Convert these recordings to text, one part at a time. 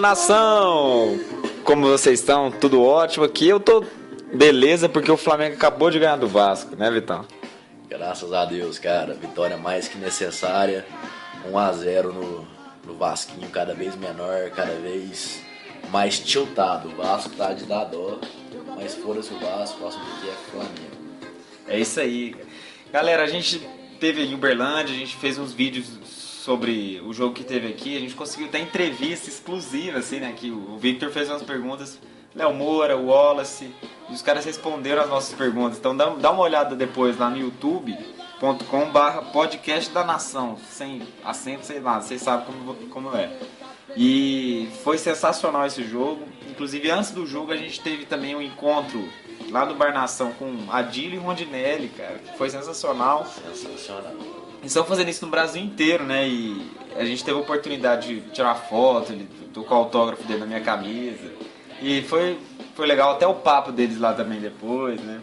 nação! Como vocês estão? Tudo ótimo aqui. Eu tô beleza porque o Flamengo acabou de ganhar do Vasco, né, Vitão? Graças a Deus, cara. Vitória mais que necessária. 1-0 no Vasquinho, cada vez menor, cada vez mais tiltado. O Vasco tá de dar dó, mas fora-se o Vasco, o próximo aqui é Flamengo. É isso aí. Galera, a gente teve em Uberlândia, a gente fez uns vídeos sobre o jogo que teve aqui, a gente conseguiu até entrevista exclusiva, assim, né, que o Victor fez umas perguntas, Léo Moura, o Wallace, e os caras responderam as nossas perguntas. Então dá uma olhada depois lá no youtube.com/podcast da nação, sem acento, sem nada, vocês sabem como é. E foi sensacional esse jogo. Inclusive, antes do jogo, a gente teve também um encontro lá no Bar Nação com Adílio e Rondinelli, cara, que foi sensacional. Sensacional. Eles estão fazendo isso no Brasil inteiro, né? E a gente teve a oportunidade de tirar foto, ele tocou o autógrafo dele na minha camisa. E foi legal, até o papo deles lá também depois, né?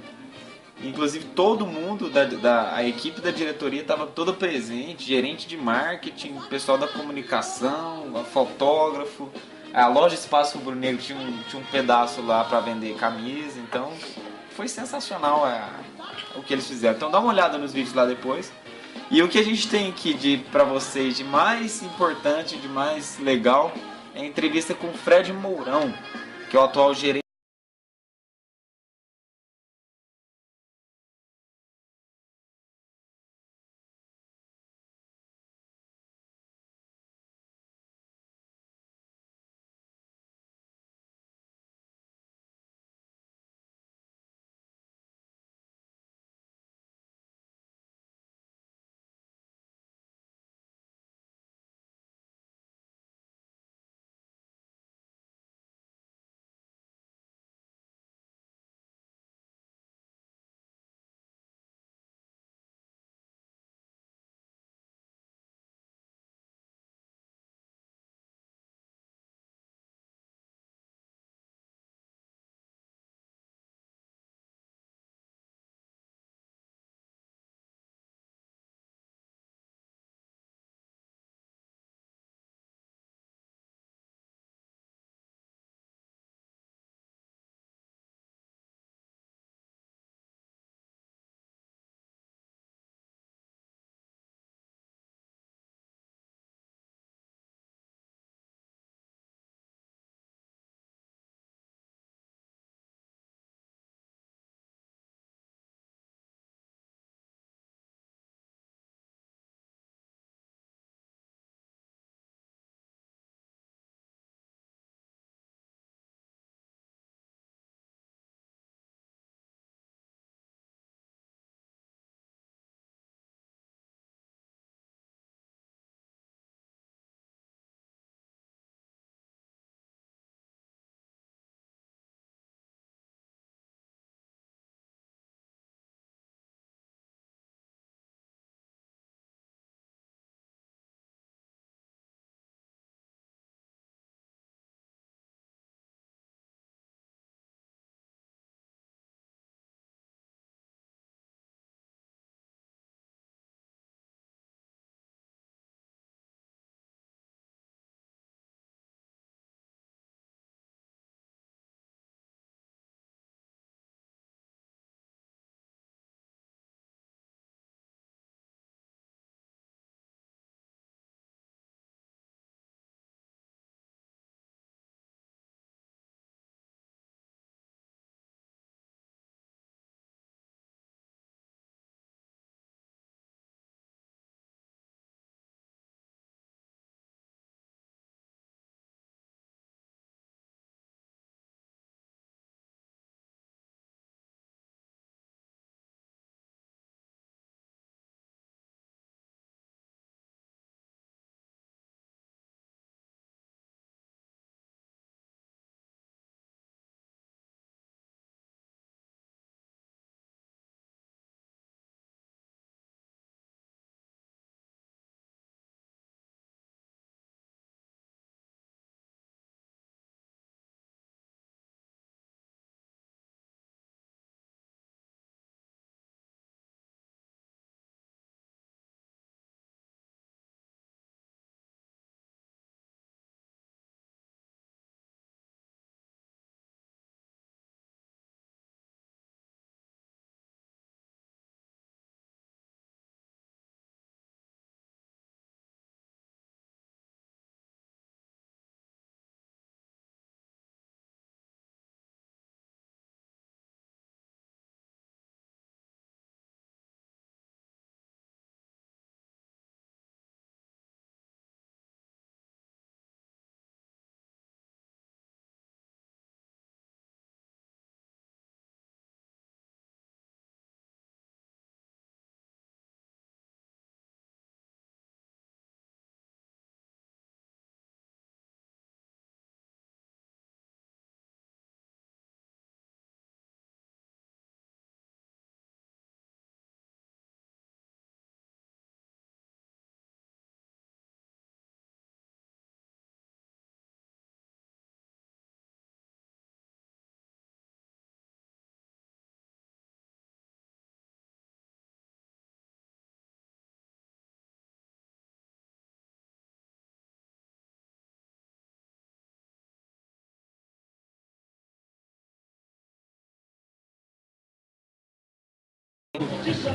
Inclusive todo mundo a equipe da diretoria estava toda presente, gerente de marketing, pessoal da comunicação, fotógrafo, a loja Espaço Rubro Negro tinha um pedaço lá para vender camisa, então foi sensacional o que eles fizeram. Então dá uma olhada nos vídeos lá depois. E o que a gente tem aqui para vocês de mais importante, de mais legal, é a entrevista com o Fred Mourão, que é o atual gerente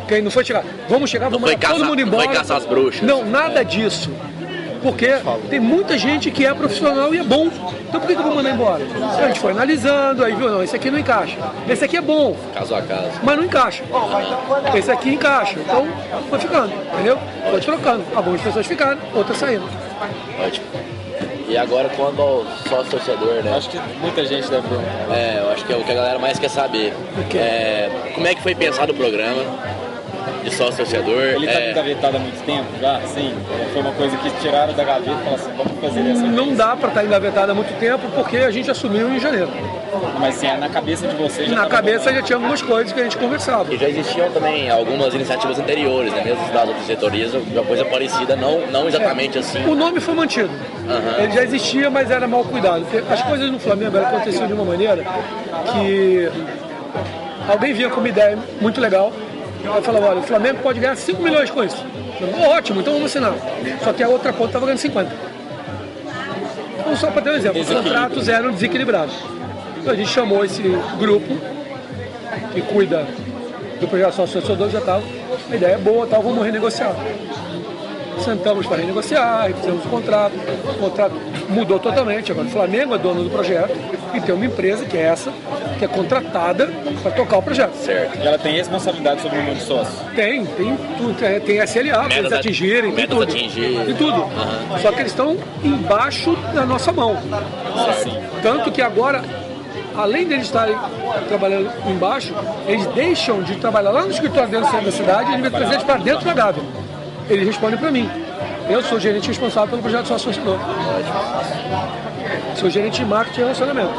Quem não foi chegar, vamos chegar, vamos mandar todo mundo embora. Não foi caçar as bruxas. Não, nada disso. Porque tem muita gente que é profissional e é bom. Então por que eu vou mandar embora? A gente foi analisando, aí viu, não, esse aqui não encaixa. Esse aqui é bom. Caso a caso. Mas não encaixa. Esse aqui encaixa. Então foi ficando, entendeu? Foi trocando. Algumas pessoas ficaram, outras saíram. Ótimo. E agora quanto ao sócio torcedor, né? Acho que muita gente deve perguntar. Eu acho que é o que a galera mais quer saber. Como é que foi pensado o programa de sócio torcedor? Ele tá engavetado há muito tempo já, sim. Foi uma coisa que tiraram da gaveta e falaram assim, vamos fazer dessa vez. Não dá para estar engavetado há muito tempo porque a gente assumiu em janeiro. Mas assim, na cabeça de vocês já na cabeça já tinha algumas coisas que a gente conversava. E já existiam também algumas iniciativas anteriores, né? Mesmo das outras setorias, uma coisa parecida, não exatamente assim. O nome foi mantido. Ele já existia, mas era mal cuidado. As coisas no Flamengo aconteciam de uma maneira que alguém vinha com uma ideia muito legal. Aí falava, olha, o Flamengo pode ganhar 5 milhões com isso. Ótimo, então vamos assinar. Só que a outra ponta estava ganhando 50. Então, só para ter um exemplo, os contratos eram desequilibrados. Então a gente chamou esse grupo que cuida do projeto sócio torcedor, já estava. A ideia é boa, tal, vamos renegociar. Sentamos para renegociar, fizemos o contrato mudou totalmente. Agora o Flamengo é dono do projeto e tem uma empresa que é essa, que é contratada para tocar o projeto. Certo. E ela tem responsabilidade sobre o número de sócios? Tem tudo, tem SLA para eles atingirem, tem tudo. Tem tudo. Só que eles estão embaixo da nossa mão. Sim. Tanto que agora, além deles estarem trabalhando embaixo, eles deixam de trabalhar lá no escritório dentro do centro da cidade e eles vão trazer eles para dentro da Gávea. Eles respondem para mim. Eu sou o gerente responsável pelo projeto sócio torcedor. Sou gerente de marketing e relacionamento.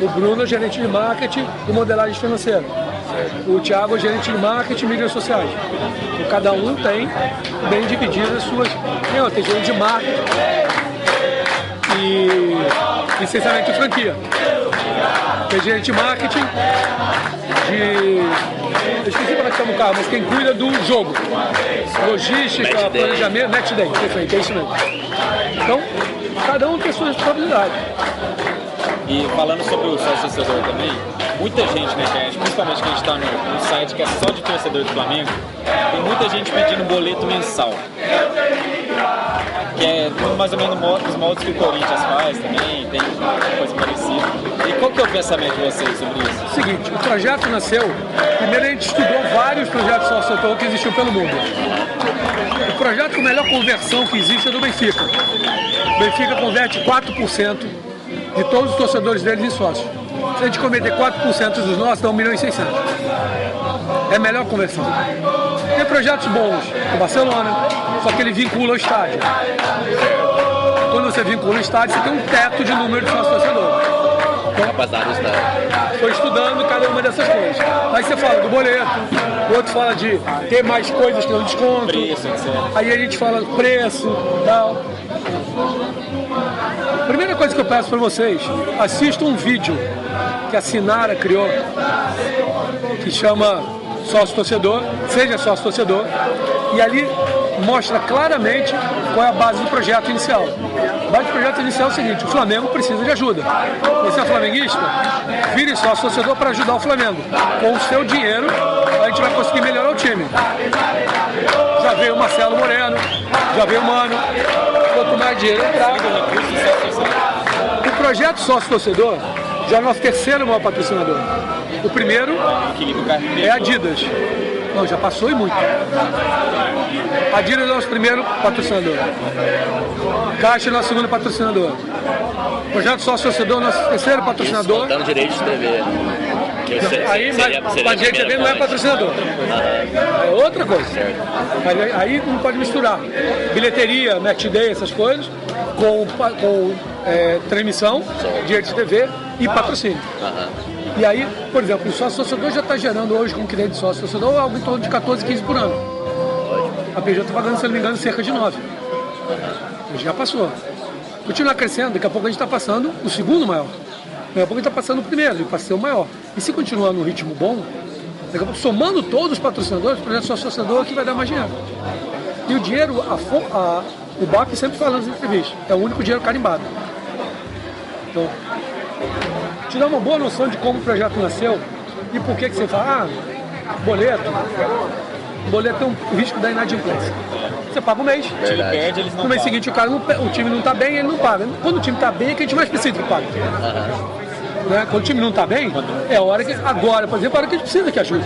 O Bruno é gerente de marketing e modelagem financeira. O Thiago é gerente de marketing e mídias sociais. Então, cada um tem bem divididas as suas. Tem gerente de marketing e licenciamento de franquia. Tem gerente de marketing eu esqueci como é que chama o carro, mas quem cuida do jogo. Logística, planejamento, match day, perfeito, é isso mesmo. Então, cada um tem sua responsabilidade. E falando sobre o sócio torcedor também, muita gente na internet, principalmente que a gente está no site que é só de torcedor do Flamengo, tem muita gente pedindo boleto mensal. Que é mais ou menos os moldes que o Corinthians faz também, tem coisa parecida. E qual que é o pensamento de vocês sobre isso? Seguinte, o projeto nasceu, primeiro a gente estudou vários projetos sócio-torcedor que existiam pelo mundo. O projeto com melhor conversão que existe é do Benfica. O Benfica converte 4% de todos os torcedores deles em sócios. Se a gente converter 4% dos nossos, dá 1,6 milhão. É a melhor conversão. Tem projetos bons, o Barcelona, só que ele vincula o estádio. Quando você vincula o estádio, você tem um teto de número de sócios-torcedores. Então, estou estudando cada uma dessas coisas. Aí você fala do boleto, o outro fala de ter mais coisas que não desconto. Preço, etc. Aí a gente fala do preço e tal. Primeira coisa que eu peço para vocês, assistam um vídeo que a Sinara criou, que chama Sócio Torcedor, seja sócio torcedor, e ali mostra claramente qual é a base do projeto inicial. A base do projeto inicial é o seguinte: o Flamengo precisa de ajuda. Você é flamenguista? Vire sócio torcedor para ajudar o Flamengo. Com o seu dinheiro, a gente vai conseguir melhorar o time. Já veio o Marcelo Moreno, já veio o Mano. Quanto mais dinheiro entrar. O projeto sócio torcedor já é o nosso terceiro maior patrocinador. O primeiro é a Adidas. Não, já passou e muito. A Adidas é o nosso primeiro patrocinador. Caixa é o nosso segundo patrocinador. O projeto sócio torcedor é o nosso terceiro patrocinador. Isso, direitos de TV. Aí, mas a gente também não é patrocinador. É outra coisa. Aí não pode misturar bilheteria, match day, essas coisas, com transmissão, direito de TV e patrocínio. E aí, por exemplo, o sócio torcedor já está gerando hoje, como cliente de sócio torcedor, algo em torno de 14, 15 por ano. A PJ está pagando, se não me engano, cerca de 9. Já passou. Continuar crescendo, daqui a pouco a gente está passando o segundo maior. Daqui a pouco a gente está passando o primeiro, e passa a ser o maior. E se continuar num ritmo bom, daqui a pouco, somando todos os patrocinadores, o projeto sócio torcedor que vai dar mais dinheiro. E o dinheiro, o BAP sempre fala nas entrevistas, é o único dinheiro carimbado. Então, te dá uma boa noção de como o projeto nasceu e por que você fala, boleto tem um risco da inadimplência. Você paga um mês. O time perde, eles não No mês pagam. seguinte o time não está bem, ele não paga. Quando o time está bem, é que a gente mais precisa que pague. Né? Quando o time não está bem, é a hora que. Agora, por exemplo, é a hora que a gente precisa que ajude.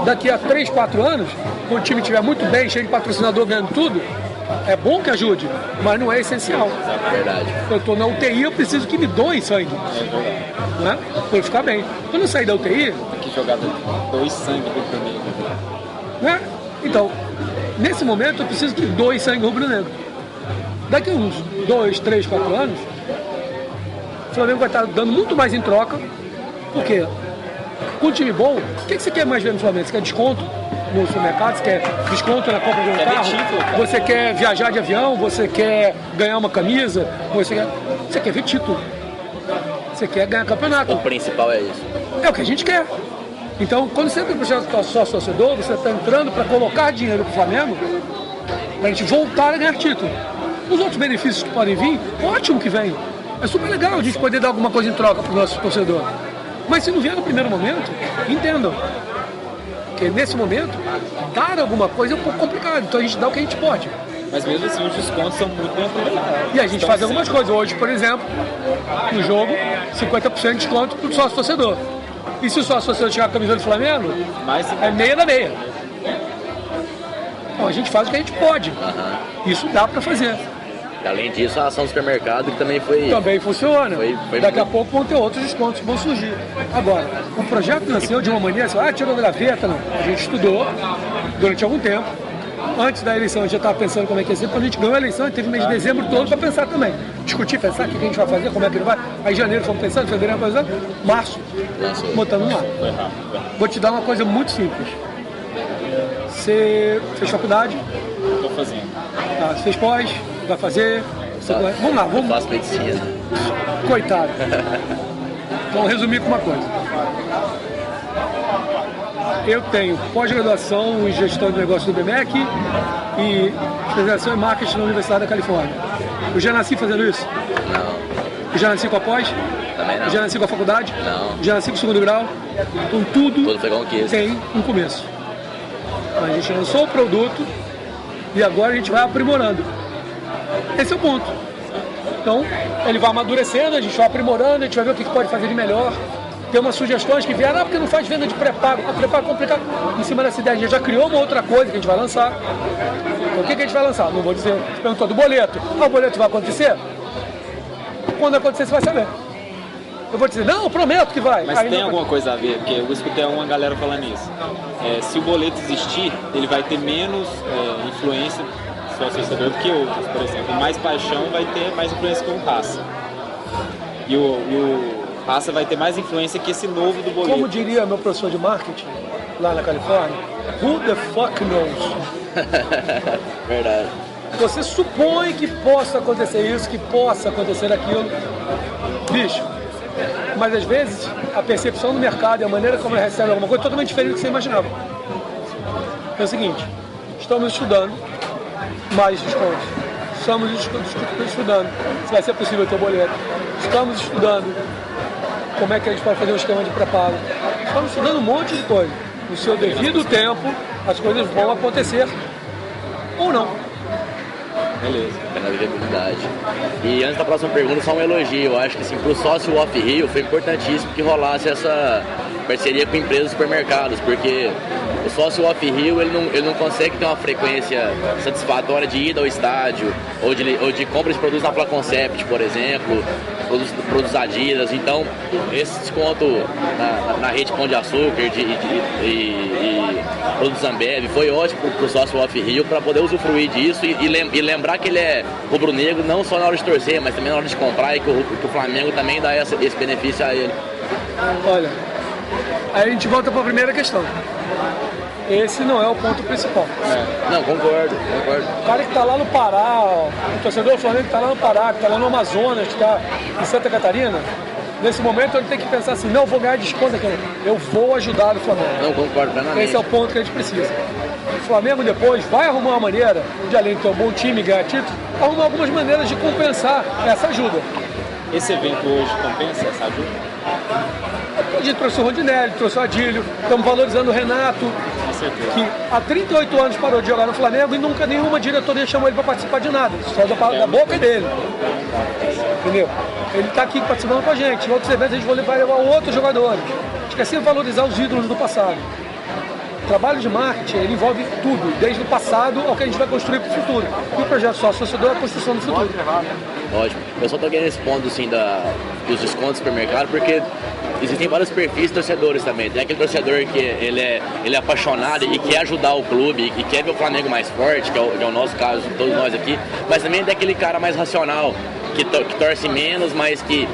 Daqui a 3, 4 anos, quando o time estiver muito bem, cheio de patrocinador ganhando tudo, é bom que ajude, mas não é essencial. Verdade. Eu estou na UTI, eu preciso que me doem sangue. Né? Para eu ficar bem. Quando eu sair da UTI. Tem que jogar 2 sangue do meio. Né? Então, nesse momento eu preciso que doe sangue rubro-negro. Daqui a uns 2, 3, 4 anos, o Flamengo vai estar dando muito mais em troca, porque com um time bom, o que você quer mais ver no Flamengo? Você quer desconto no supermercado? Você quer desconto na compra de um carro? Você quer viajar de avião? Você quer ganhar uma camisa? Você quer ver título? Você quer ganhar campeonato? O principal é isso. É o que a gente quer. Então, quando você entra no projeto com sócio torcedor, você está entrando para colocar dinheiro para o Flamengo, para a gente voltar a ganhar título. Os outros benefícios que podem vir, ótimo que vem. É super legal a gente poder dar alguma coisa em troca para o nosso torcedor. Mas se não vier no primeiro momento, entendam. Porque nesse momento, dar alguma coisa é um pouco complicado. Então a gente dá o que a gente pode. Mas mesmo assim, os descontos são muito bem aproveitados. E a gente faz algumas coisas. Hoje, por exemplo, no jogo, 50% de desconto para o sócio torcedor. E se o sócio torcedor tirar a camisa do Flamengo, é meia da meia. Então a gente faz o que a gente pode. Isso dá para fazer. Além disso, a ação do supermercado que também foi... Também funciona. Foi Daqui a pouco vão ter outros descontos que vão surgir. Agora, o projeto nasceu de uma maneira assim, tirou da gaveta, não. A gente estudou durante algum tempo. Antes da eleição a gente já estava pensando como é que ia ser. Quando a gente ganhou a eleição, a gente teve mês de dezembro todo para pensar também. Discutir, pensar o que a gente vai fazer, como é que ele vai. Aí em janeiro fomos pensando, fevereiro pensando, março, botando no ar. Vou te dar uma coisa muito simples. Você fez faculdade? Estou fazendo. Tá, você fez pós? Vai fazer? Vamos lá, Eu vamos. faço medicina. Coitado. Então, resumir com uma coisa. Eu tenho pós-graduação em gestão de negócio do BMEC e especialização em marketing na Universidade da Califórnia. Eu já nasci fazendo isso? Não, Eu já nasci com a pós? também não. Eu já nasci com a faculdade? Não. Eu já nasci com o segundo grau? Então tudo Tudo foi conquista. tem um começo. A gente lançou o produto e agora a gente vai aprimorando. Esse é o ponto. Então, ele vai amadurecendo, a gente vai aprimorando, a gente vai ver o que pode fazer de melhor. Tem umas sugestões que vieram, porque não faz venda de pré-pago. A pré-pago é complicado. Em cima dessa ideia, a gente já criou uma outra coisa que a gente vai lançar. Então, o que a gente vai lançar? Não vou dizer. Você perguntou do boleto. O boleto vai acontecer? Quando acontecer, você vai saber. Eu vou dizer, não, eu prometo que vai. Mas Aí tem não alguma coisa a ver? Porque eu escutei uma galera falando isso. Se o boleto existir, ele vai ter menos influência sócio-torcedor do que outros, por exemplo. Mais paixão vai ter mais influência que o Raça. E o Raça vai ter mais influência que esse novo do boleto. Como diria meu professor de marketing lá na Califórnia, who the fuck knows? Verdade. Você supõe que possa acontecer isso, que possa acontecer aquilo. Bicho, mas às vezes a percepção do mercado e a maneira como ele recebe alguma coisa é totalmente diferente do que você imaginava. É o seguinte, estamos estudando mais descontos. Estamos estudando se vai ser possível ter o boleto. Estamos estudando como é que a gente pode fazer um esquema de pré-pago. Estamos estudando um monte de coisa. No seu devido tempo, as coisas vão acontecer ou não. Beleza. Pela viabilidade. E antes da próxima pergunta, só um elogio. Eu acho que assim, pro sócio Off Rio foi importantíssimo que rolasse essa parceria com empresas de supermercados, porque o sócio Off Rio ele não consegue ter uma frequência satisfatória de ida ao estádio ou de compra de produtos na Placoncept, por exemplo, produtos Adidas. Então, esse desconto na rede Pão de Açúcar e produtos Ambev foi ótimo pro sócio Off Rio para poder usufruir disso e lembrar que ele é rubro-negro não só na hora de torcer, mas também na hora de comprar e que o Flamengo também dá esse benefício a ele. Olha, aí a gente volta para a primeira questão. Esse não é o ponto principal. Não, concordo. O cara que está lá no Pará, ó, o torcedor do Flamengo que está lá no Pará, que está lá no Amazonas, que está em Santa Catarina, nesse momento ele tem que pensar assim, não, vou ganhar desconto aqui, eu vou ajudar o Flamengo. Não, concordo plenamente. Esse é o ponto que a gente precisa. O Flamengo depois vai arrumar uma maneira, de além de ter um bom time e ganhar título, arrumar algumas maneiras de compensar essa ajuda. Esse evento hoje compensa essa ajuda? A gente trouxe o Rondinelli, trouxe o Adílio, estamos valorizando o Renato, que há 38 anos parou de jogar no Flamengo e nunca nenhuma diretoria chamou ele para participar de nada, só da boca dele. Entendeu? Ele está aqui participando com a gente. Em outros eventos a gente vai levar outros jogadores. A gente quer sempre valorizar os ídolos do passado. O trabalho de marketing, ele envolve tudo, desde o passado ao que a gente vai construir para o futuro. E o projeto sócio-torcedor é a construção do futuro. Ótimo. Eu só tô querendo esse ponto assim, dos descontos do supermercado, porque existem vários perfis de torcedores também. Tem aquele torcedor que ele é apaixonado e quer ajudar o clube e quer ver o Flamengo mais forte, que é o nosso caso, todos nós aqui, mas também tem aquele cara mais racional, que torce menos, mas que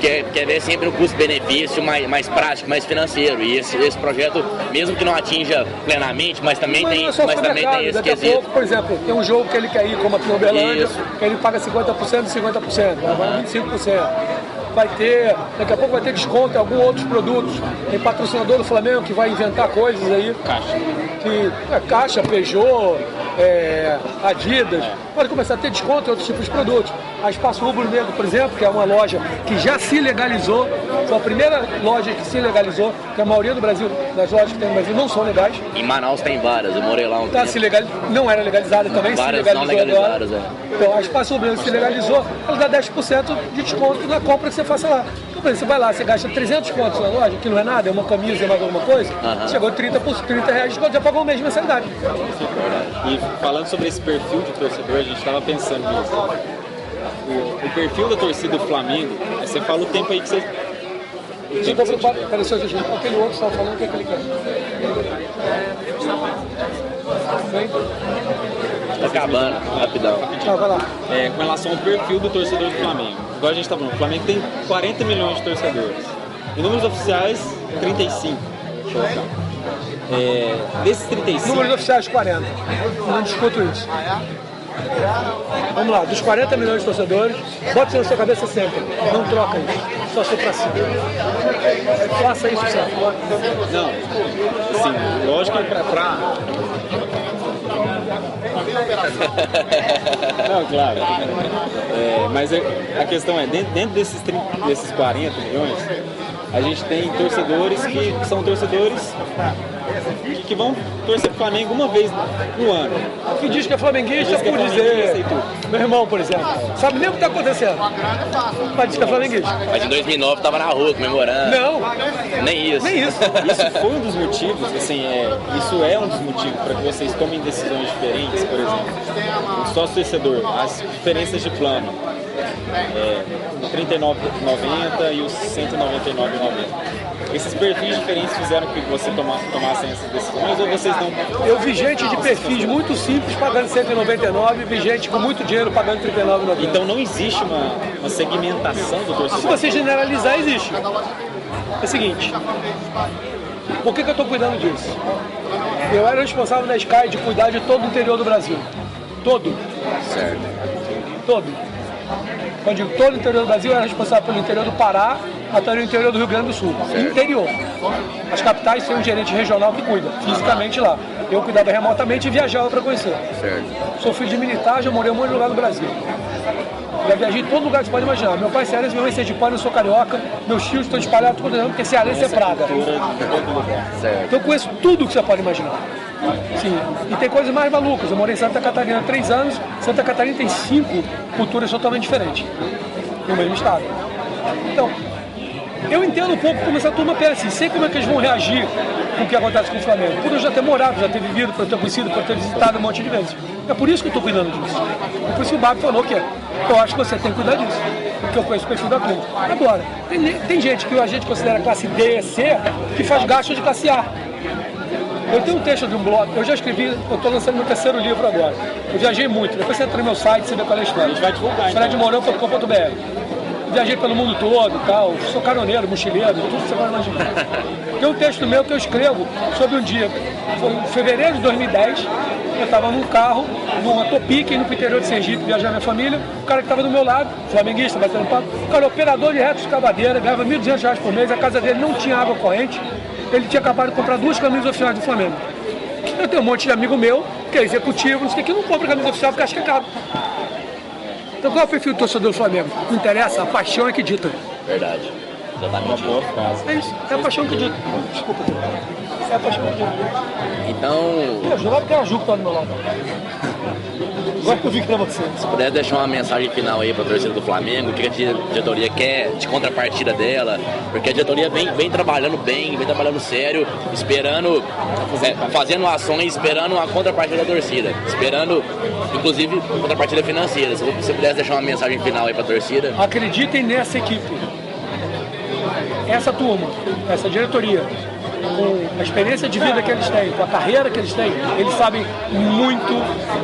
quer ver sempre o custo-benefício mais prático, mais financeiro. E esse projeto, mesmo que não atinja plenamente, mas também tem esse daqui quesito. A pouco, por exemplo, tem um jogo que ele quer ir, como aqui no Uberlândia, que ele paga 50% e 50%, vai 25%. Vai ter, daqui a pouco vai ter desconto em alguns outros produtos. Tem patrocinador do Flamengo que vai inventar coisas aí. Caixa, Peugeot, Adidas. Pode começar a ter desconto em outros tipos de produtos. A Espaço Rubro Negro, por exemplo, que é uma loja que já se legalizou, foi a primeira loja que se legalizou, que a maioria do Brasil, das lojas que tem no Brasil não são legais. Em Manaus tem várias, eu morei lá um tempo. Não era legalizada também, várias se legalizou agora. Então a Espaço Rubro Negro se legalizou, ela dá 10% de desconto na compra que você faça lá. Então, você vai lá, você gasta 300 contos na loja, que não é nada, é uma camisa e mais alguma coisa, chegou 30 reais de desconto, já pagou o mês de mensalidade. E falando sobre esse perfil de torcedor, a gente estava pensando nisso. O perfil da torcida do Flamengo, você fala o tempo aí que você... Peraí, só gente, aquele outro estava falando o que ele quer. Tá acabando, rapidão. Vai lá. Com relação ao perfil do torcedor do Flamengo. Igual a gente está falando, o Flamengo tem 40 milhões de torcedores. Em números oficiais, 35. Desses 35... Números oficiais, 40. Não discuto isso. Vamos lá, dos 40 milhões de torcedores, bota isso na sua cabeça sempre. Não troca isso. Só sou pra cima. Faça isso sempre. Não, sim, lógico que pra... Não, claro. Mas a questão é, dentro desses 40 milhões, a gente tem torcedores que são torcedores que vão torcer pro Flamengo uma vez no ano. Que diz que é flamenguista por dizer. Meu irmão, por exemplo, sabe nem o que está acontecendo. Mas diz que é flamenguista. Mas em 2009 tava na rua comemorando. Não. Nem isso. Isso foi um dos motivos, assim, isso é um dos motivos para que vocês tomem decisões diferentes, por exemplo. O sócio-torcedor, as diferenças de plano. O 39,90 e os 199,90. Esses perfis diferentes fizeram que você tomassem essas decisões ou vocês não? Eu vi gente de perfis muito simples pagando 199 e vi gente com muito dinheiro pagando 39,90. Então não existe uma segmentação do torcedor? Se você generalizar, existe. É o seguinte, por que eu estou cuidando disso? Eu era responsável na Sky de cuidar de todo o interior do Brasil. Todo. Certo. Todo. Quando eu digo todo o interior do Brasil, eu era responsável pelo interior do Pará até o interior do Rio Grande do Sul. Interior. As capitais têm um gerente regional que cuida, fisicamente lá. Eu cuidava remotamente e viajava para conhecer. Certo. Sou filho de militar, já morei em um monte de lugar no Brasil. Já viajei em todo lugar que você pode imaginar. Meu pai é cearense, meu mãe é sergipano, eu sou carioca. Meus tios estão espalhados todo mundo, porque cearense é praga. Certo. Então eu conheço tudo que você pode imaginar. Sim. E tem coisas mais malucas. Eu morei em Santa Catarina há 3 anos. Santa Catarina tem 5 culturas totalmente diferentes no mesmo estado. Então, eu entendo um pouco como essa turma pensa assim, sei como é que eles vão reagir com o que acontece com o Flamengo. Por eu já ter morado, já ter vivido, por eu ter conhecido, por eu ter visitado um monte de vezes. É por isso que eu estou cuidando disso. É por isso que o Babi falou que eu acho que você tem que cuidar disso. Porque eu conheço o perfil da turma. Agora, tem gente que a gente considera classe D e C que faz gasto de classe A. Eu tenho um texto de um blog, eu já escrevi, eu estou lançando meu 3º livro agora. Eu viajei muito, depois você entra no meu site e você vê qual é a história. A gente vai divulgar, fredmorão.com.br. Viajei pelo mundo todo e tal, sou caroneiro, mochileiro, tudo que você vai imaginar. Tem um texto meu que eu escrevo sobre um dia, foi em fevereiro de 2010, eu estava num carro, numa Topic, indo para o interior de Sergipe, viajar minha família, o cara que estava do meu lado, flamenguista, batendo papo, o cara operador de reto de escavadeira, ganhava R$1.200 por mês, a casa dele não tinha água corrente, ele tinha acabado de comprar 2 camisas oficiais do Flamengo. Eu tenho um monte de amigo meu, que é executivo, não sei o que não compra camisa oficial porque acha que é caro. Então qual é o perfil do torcedor do Flamengo? Não interessa, a paixão é que dita. Verdade. Exatamente Boa isso. frase. É isso. É a paixão que eu digo. Desculpa. É a paixão que eu digo. Então, Eu jurava que era a Ju que tá do meu lado. Agora que eu vi que era você. se puder deixar uma mensagem final aí pra torcida do Flamengo, o que a diretoria quer de contrapartida dela, porque a diretoria vem trabalhando bem, vem trabalhando sério, esperando, fazendo ações, esperando a contrapartida da torcida, esperando, inclusive, contrapartida financeira. Se você pudesse deixar uma mensagem final aí pra torcida. Acreditem nessa equipe. Essa turma, essa diretoria, com a experiência de vida que eles têm, com a carreira que eles têm, eles sabem muito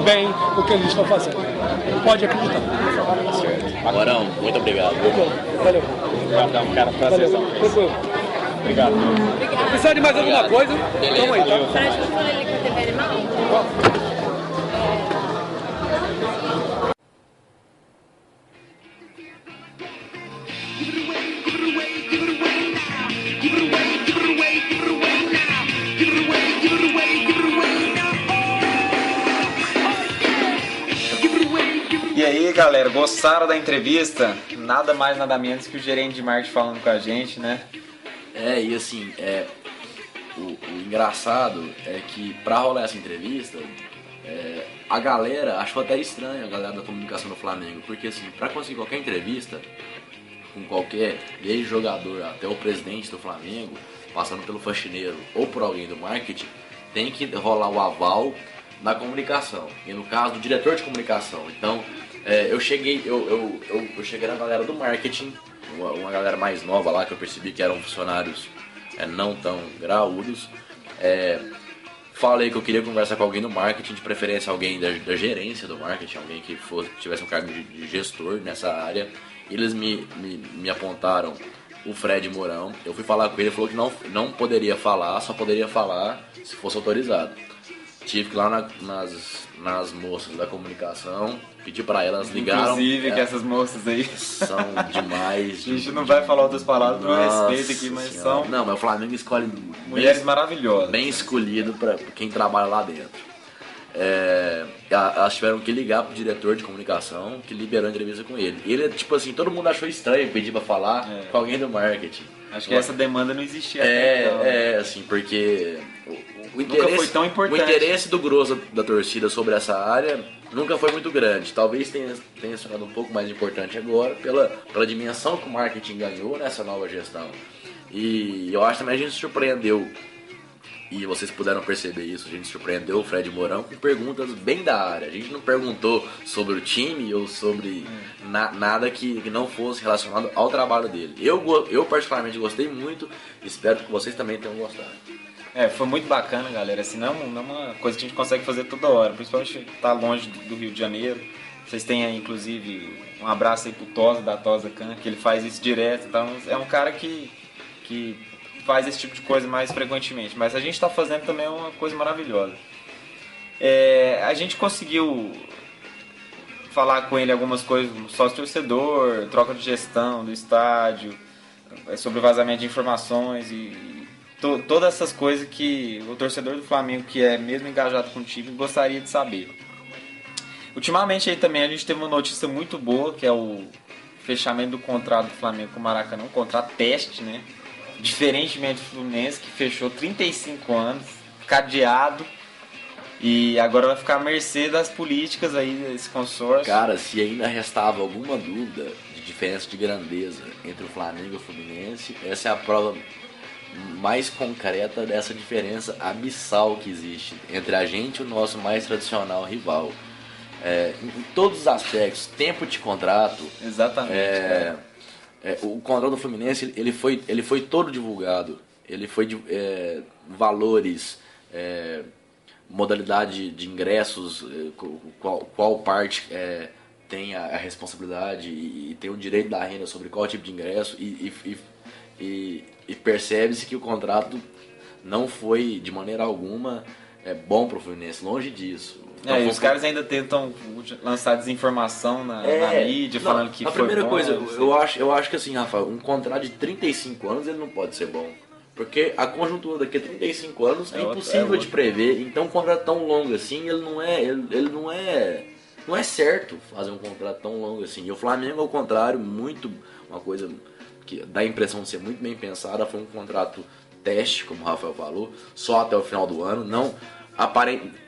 bem o que eles estão fazendo. Pode acreditar. Certo. Agora, muito obrigado. Valeu. Obrigadão, cara, Valeu. prazer. Tranquilo. Obrigado. Precisar de mais alguma coisa? Tamo aí, tá? Fred, não falei que a TV animal? E aí, galera, gostaram da entrevista? Nada mais, nada menos que o gerente de marketing falando com a gente, né? E assim, o engraçado é que pra rolar essa entrevista, a galera achou até estranho, a galera da comunicação do Flamengo, porque assim, pra conseguir qualquer entrevista com qualquer, desde jogador até o presidente do Flamengo, passando pelo faxineiro ou por alguém do marketing, tem que rolar o aval da comunicação, e no caso do diretor de comunicação. Então, eu cheguei na galera do marketing, uma galera mais nova lá, que eu percebi que eram funcionários não tão graúdos. Falei que eu queria conversar com alguém do marketing, de preferência alguém da gerência do marketing, alguém que tivesse um cargo de gestor nessa área. Eles me apontaram o Fred Mourão. Eu fui falar com ele, ele falou que não poderia falar, só poderia falar se fosse autorizado. Tive que ir lá nas moças da comunicação, pedi pra elas, ligaram. Inclusive, que essas moças aí são demais. A gente não vai falar outras palavras por respeito aqui, mas senhora. são Não, mas o Flamengo escolhe mulheres maravilhosas. bem escolhido pra quem trabalha lá dentro. Elas tiveram que ligar pro diretor de comunicação que liberou a entrevista com ele. Ele, tipo assim, todo mundo achou estranho pedir pra falar com alguém do marketing. Acho que essa demanda não existia até então. Assim, porque o Nunca foi tão importante. O interesse do grosso da torcida sobre essa área nunca foi muito grande. Talvez tenha se tornado um pouco mais importante agora pela dimensão que o marketing ganhou nessa nova gestão. E eu acho também a gente se surpreendeu, e vocês puderam perceber isso, a gente surpreendeu o Fred Mourão com perguntas bem da área. A gente não perguntou sobre o time ou sobre nada que não fosse relacionado ao trabalho dele. Eu particularmente gostei muito, espero que vocês também tenham gostado. Foi muito bacana, galera. Assim, não é uma coisa que a gente consegue fazer toda hora, principalmente tá longe do Rio de Janeiro. Vocês têm aí, inclusive, um abraço aí pro Tosa, da Tosa Khan, que ele faz isso direto. Então, é um cara que faz esse tipo de coisa mais frequentemente. Mas a gente tá fazendo também uma coisa maravilhosa. A gente conseguiu falar com ele algumas coisas, sócio-torcedor, troca de gestão do estádio, sobre vazamento de informações e todas essas coisas que o torcedor do Flamengo, que é mesmo engajado com o time, gostaria de saber. Ultimamente aí também a gente teve uma notícia muito boa, que é o fechamento do contrato do Flamengo com o Maracanã, um contrato teste, né? Diferentemente do Fluminense, que fechou 35 anos, cadeado, e agora vai ficar à mercê das políticas aí desse consórcio. Cara, se ainda restava alguma dúvida de diferença de grandeza entre o Flamengo e o Fluminense, essa é a prova mais concreta dessa diferença abissal que existe entre a gente e o nosso mais tradicional rival. Em todos os aspectos, tempo de contrato. Exatamente. O contrato do Fluminense ele foi todo divulgado. Ele foi valores, modalidade de ingressos, qual parte tem a responsabilidade e tem o direito da renda sobre qual tipo de ingresso, e percebe-se que o contrato não foi de maneira alguma bom para o Fluminense, longe disso. Então, e os caras ainda tentam lançar desinformação na mídia, falando que a foi primeira bom, coisa, eu acho que assim, Rafa, um contrato de 35 anos ele não pode ser bom. Porque a conjuntura daqui a 35 anos é impossível de prever. Então um contrato tão longo assim, ele não é certo fazer um contrato tão longo assim. E o Flamengo, ao contrário, uma coisa que dá a impressão de ser muito bem pensada, foi um contrato teste, como o Rafael falou, só até o final do ano. Não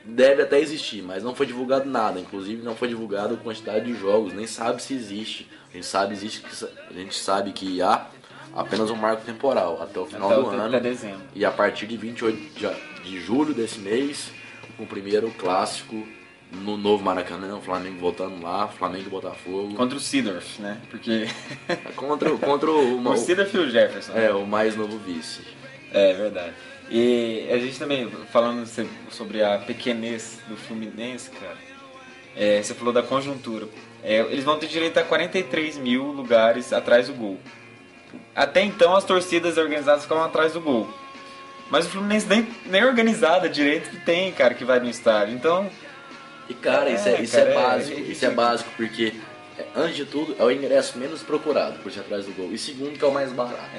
deve até existir, mas não foi divulgado nada. Inclusive não foi divulgado a quantidade de jogos, nem sabe se existe. A gente sabe que há apenas um marco temporal até o final do ano. Até dezembro. E a partir de 28 de julho desse mês, com o primeiro clássico no novo Maracanã, o Flamengo voltando lá, Flamengo e Botafogo. Contra o Seedorf, né? Porque contra o Seedorf e o Jefferson. O mais novo vice. É verdade. E a gente também, falando sobre a pequenez do Fluminense, cara, você falou da conjuntura. Eles vão ter direito a 43 mil lugares atrás do gol. Até então as torcidas organizadas ficavam atrás do gol. Mas o Fluminense nem organizada direito que tem, cara, que vai no estádio. Então... E cara, isso é básico. Isso é básico porque, antes de tudo, é o ingresso menos procurado por ser atrás do gol. E segundo, que é o mais barato.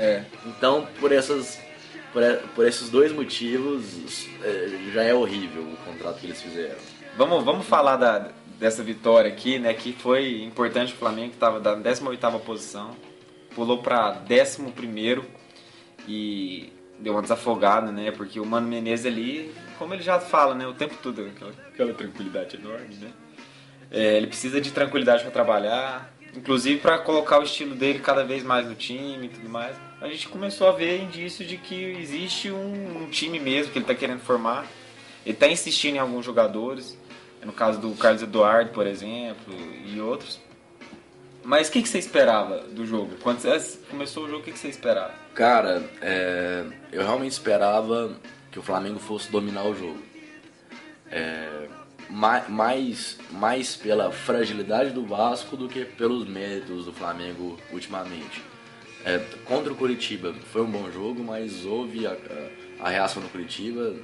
Então, por esses dois motivos, já é horrível o contrato que eles fizeram. Vamos falar dessa vitória aqui, né? Que foi importante pro Flamengo, que estava na 18ª posição. Pulou para 11º e deu uma desafogada, né? Porque o Mano Menezes ali, como ele já fala, né? O tempo todo, aquela tranquilidade enorme, né? Ele precisa de tranquilidade para trabalhar, inclusive para colocar o estilo dele cada vez mais no time e tudo mais. A gente começou a ver indícios de que existe um time mesmo que ele está querendo formar. Ele está insistindo em alguns jogadores, no caso do Carlos Eduardo, por exemplo, e outros. Mas o que você esperava do jogo? Quando você começou o jogo, o que você esperava? Cara, eu realmente esperava que o Flamengo fosse dominar o jogo. Mais pela fragilidade do Vasco do que pelos méritos do Flamengo ultimamente. Contra o Curitiba foi um bom jogo, mas houve a reação do Curitiba.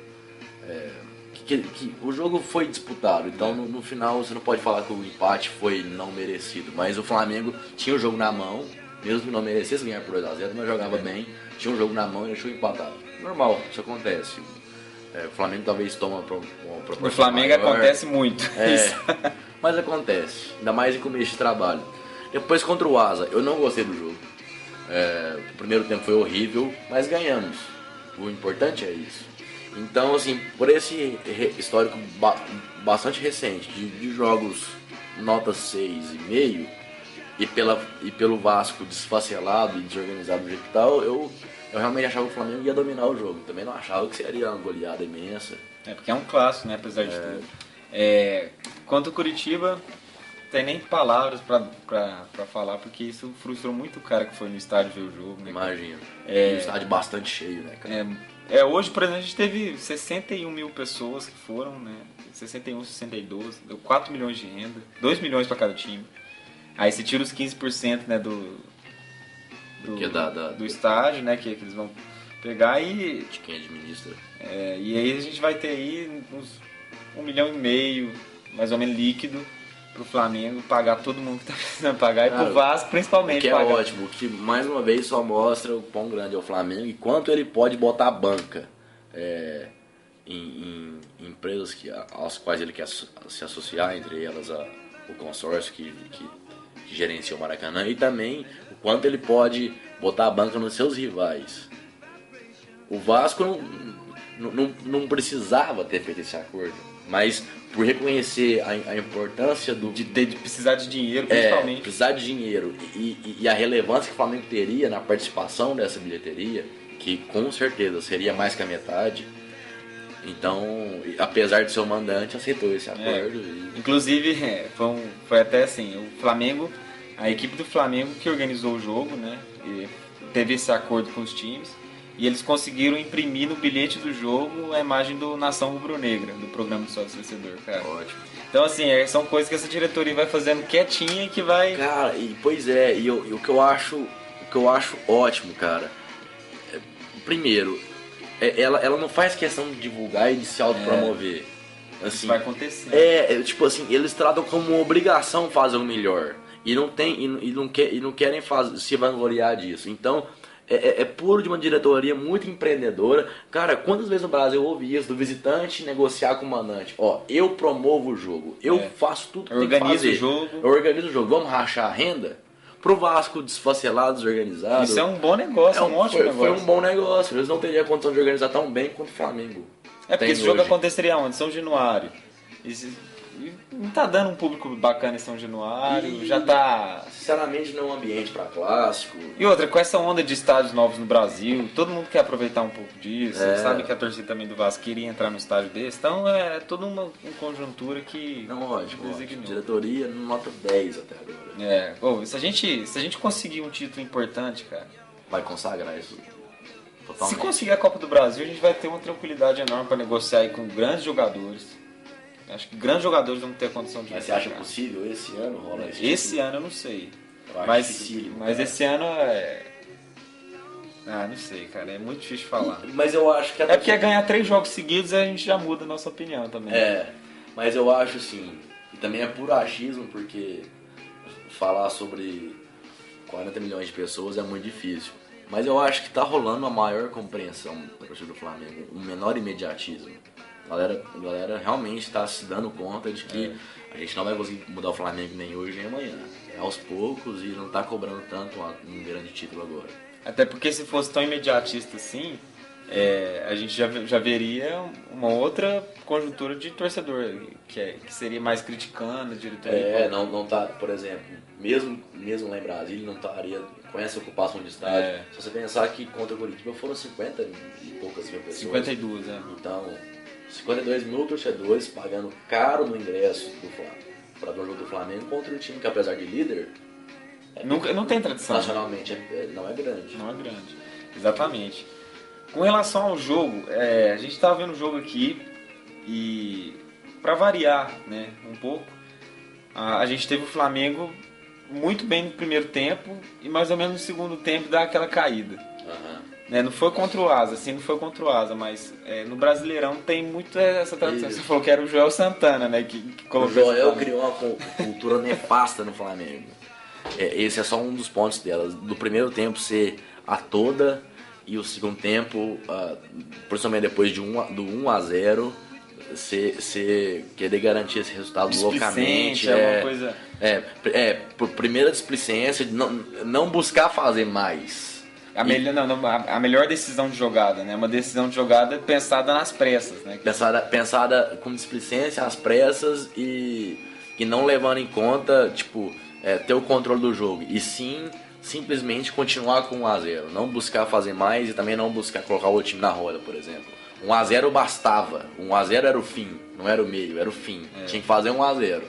Que o jogo foi disputado, então no final você não pode falar que o empate foi não merecido, mas o Flamengo tinha o jogo na mão, mesmo que não merecesse ganhar por 2-0, mas jogava bem, tinha o jogo na mão e deixou empatado. Normal, isso acontece. O Flamengo talvez toma uma proporção no Flamengo maior. Acontece muito. Mas acontece, ainda mais em começo de trabalho. Depois contra o Asa, eu não gostei do jogo. O primeiro tempo foi horrível, mas ganhamos. O importante é isso. Então, assim, por esse histórico bastante recente de jogos nota 6,5 e pelo Vasco desfacelado e desorganizado do jeito que tal, eu realmente achava que o Flamengo ia dominar o jogo. Também não achava que seria uma goleada imensa. Porque é um clássico, né, apesar de tudo. Quanto ao Curitiba, não tem nem palavras pra falar, porque isso frustrou muito o cara que foi no estádio ver o jogo. Né? Imagina. E o estádio bastante cheio, né, cara? Hoje, por exemplo, a gente teve 61 mil pessoas que foram, né? 61, 62, deu 4 milhões de renda, 2 milhões para cada time. Aí você tira os 15%, né, do estádio, né, que eles vão pegar e... De quem administra. E aí a gente vai ter aí uns 1,5 milhão, mais ou menos líquido, pro Flamengo pagar todo mundo que tá precisando pagar, cara, e pro Vasco principalmente. O que é pagar. Ótimo, que mais uma vez só mostra o quão grande é o Flamengo e quanto ele pode botar a banca em empresas às quais ele quer se associar, entre elas o consórcio que gerencia o Maracanã, e também o quanto ele pode botar a banca nos seus rivais. O Vasco não precisava ter feito esse acordo, mas por reconhecer a importância de precisar de dinheiro, principalmente. Precisar de dinheiro e a relevância que o Flamengo teria na participação dessa bilheteria, que com certeza seria mais que a metade. Então, apesar de ser o mandante, aceitou esse acordo. Inclusive, foi até assim, o Flamengo, a equipe do Flamengo que organizou o jogo, né, e teve esse acordo com os times. E eles conseguiram imprimir no bilhete do jogo a imagem do Nação Rubro-Negra, do programa do Sócio Torcedor, cara. Ótimo. Então, assim, são coisas que essa diretoria vai fazendo quietinha e que vai... Cara, o que eu acho ótimo, cara, primeiro, ela não faz questão de divulgar e de se autopromover. Assim, isso vai acontecer. Tipo assim, eles tratam como uma obrigação fazer o melhor. E não querem se vangloriar disso. Então... É puro de uma diretoria muito empreendedora. Cara, quantas vezes no Brasil eu ouvi isso do visitante negociar com o mandante? Eu promovo o jogo, eu faço tudo que tem que fazer. O jogo. Eu organizo o jogo. Vamos rachar a renda? pro Vasco desfacelado, desorganizado. Isso é um bom negócio, um ótimo negócio. Foi um bom negócio. Eles não teriam condição de organizar tão bem quanto o Flamengo. É porque esse jogo aconteceria onde? São Januário. E não tá dando um público bacana em São Januário, já tá... Sinceramente, não é um ambiente pra clássico. E outra, com essa onda de estádios novos no Brasil, todo mundo quer aproveitar um pouco disso. Sabe que a torcida também do Vasco queria entrar no estádio desse. Então é toda uma conjuntura que... Não, lógico. Diretoria nota 10 até agora. Se a gente conseguir um título importante, cara... Vai consagrar isso totalmente. Se conseguir a Copa do Brasil, a gente vai ter uma tranquilidade enorme pra negociar aí com grandes jogadores. Acho que grandes jogadores vão ter condição de... Mas você acha possível esse ano rolar isso? Esse ano eu não sei. Mas esse ano não sei, cara. É muito difícil falar. Mas eu acho que... É porque ganhar 3 jogos seguidos a gente já muda a nossa opinião também. Mas eu acho assim... E também é puro achismo, porque falar sobre 40 milhões de pessoas é muito difícil. Mas eu acho que tá rolando uma maior compreensão da torcida do Flamengo. Um menor imediatismo. A galera realmente está se dando conta de que a gente não vai conseguir mudar o Flamengo nem hoje nem amanhã. É aos poucos e não está cobrando tanto um grande título agora. Até porque se fosse tão imediatista assim, a gente já veria uma outra conjuntura de torcedor, que seria mais criticando a diretoria. Não tá, por exemplo, mesmo lá em Brasília, não estaria com essa ocupação de estádio. Se você pensar que contra o Curitiba foram 50 e poucas mil pessoas. 52, Então... 52 mil torcedores pagando caro no ingresso para ver o jogo do Flamengo contra um time que, apesar de líder, não tem tradição. Nacionalmente não é grande. Não é grande, exatamente. Com relação ao jogo, a gente estava vendo o jogo aqui e, para variar, né, um pouco, a gente teve o Flamengo muito bem no primeiro tempo e mais ou menos no segundo tempo dá aquela caída. Não foi contra o Asa, mas no Brasileirão tem muito essa tradição. Você falou que era o Joel Santana, né? Que colocou o Joel criou uma cultura nefasta no Flamengo. Esse é só um dos pontos dela. Do primeiro tempo ser a toda e o segundo tempo, principalmente depois do 1-0, você querer garantir esse resultado loucamente. Coisa... Por primeira displicência, de não buscar fazer mais. A melhor decisão de jogada, né? Uma decisão de jogada pensada nas pressas, né? Pensada com displicência, às pressas e não levando em conta, ter o controle do jogo. E sim, simplesmente continuar com 1-0. Não buscar fazer mais e também não buscar colocar o outro time na roda, por exemplo. 1-0 bastava. 1-0 era o fim, não era o meio, era o fim. Tinha que fazer 1-0.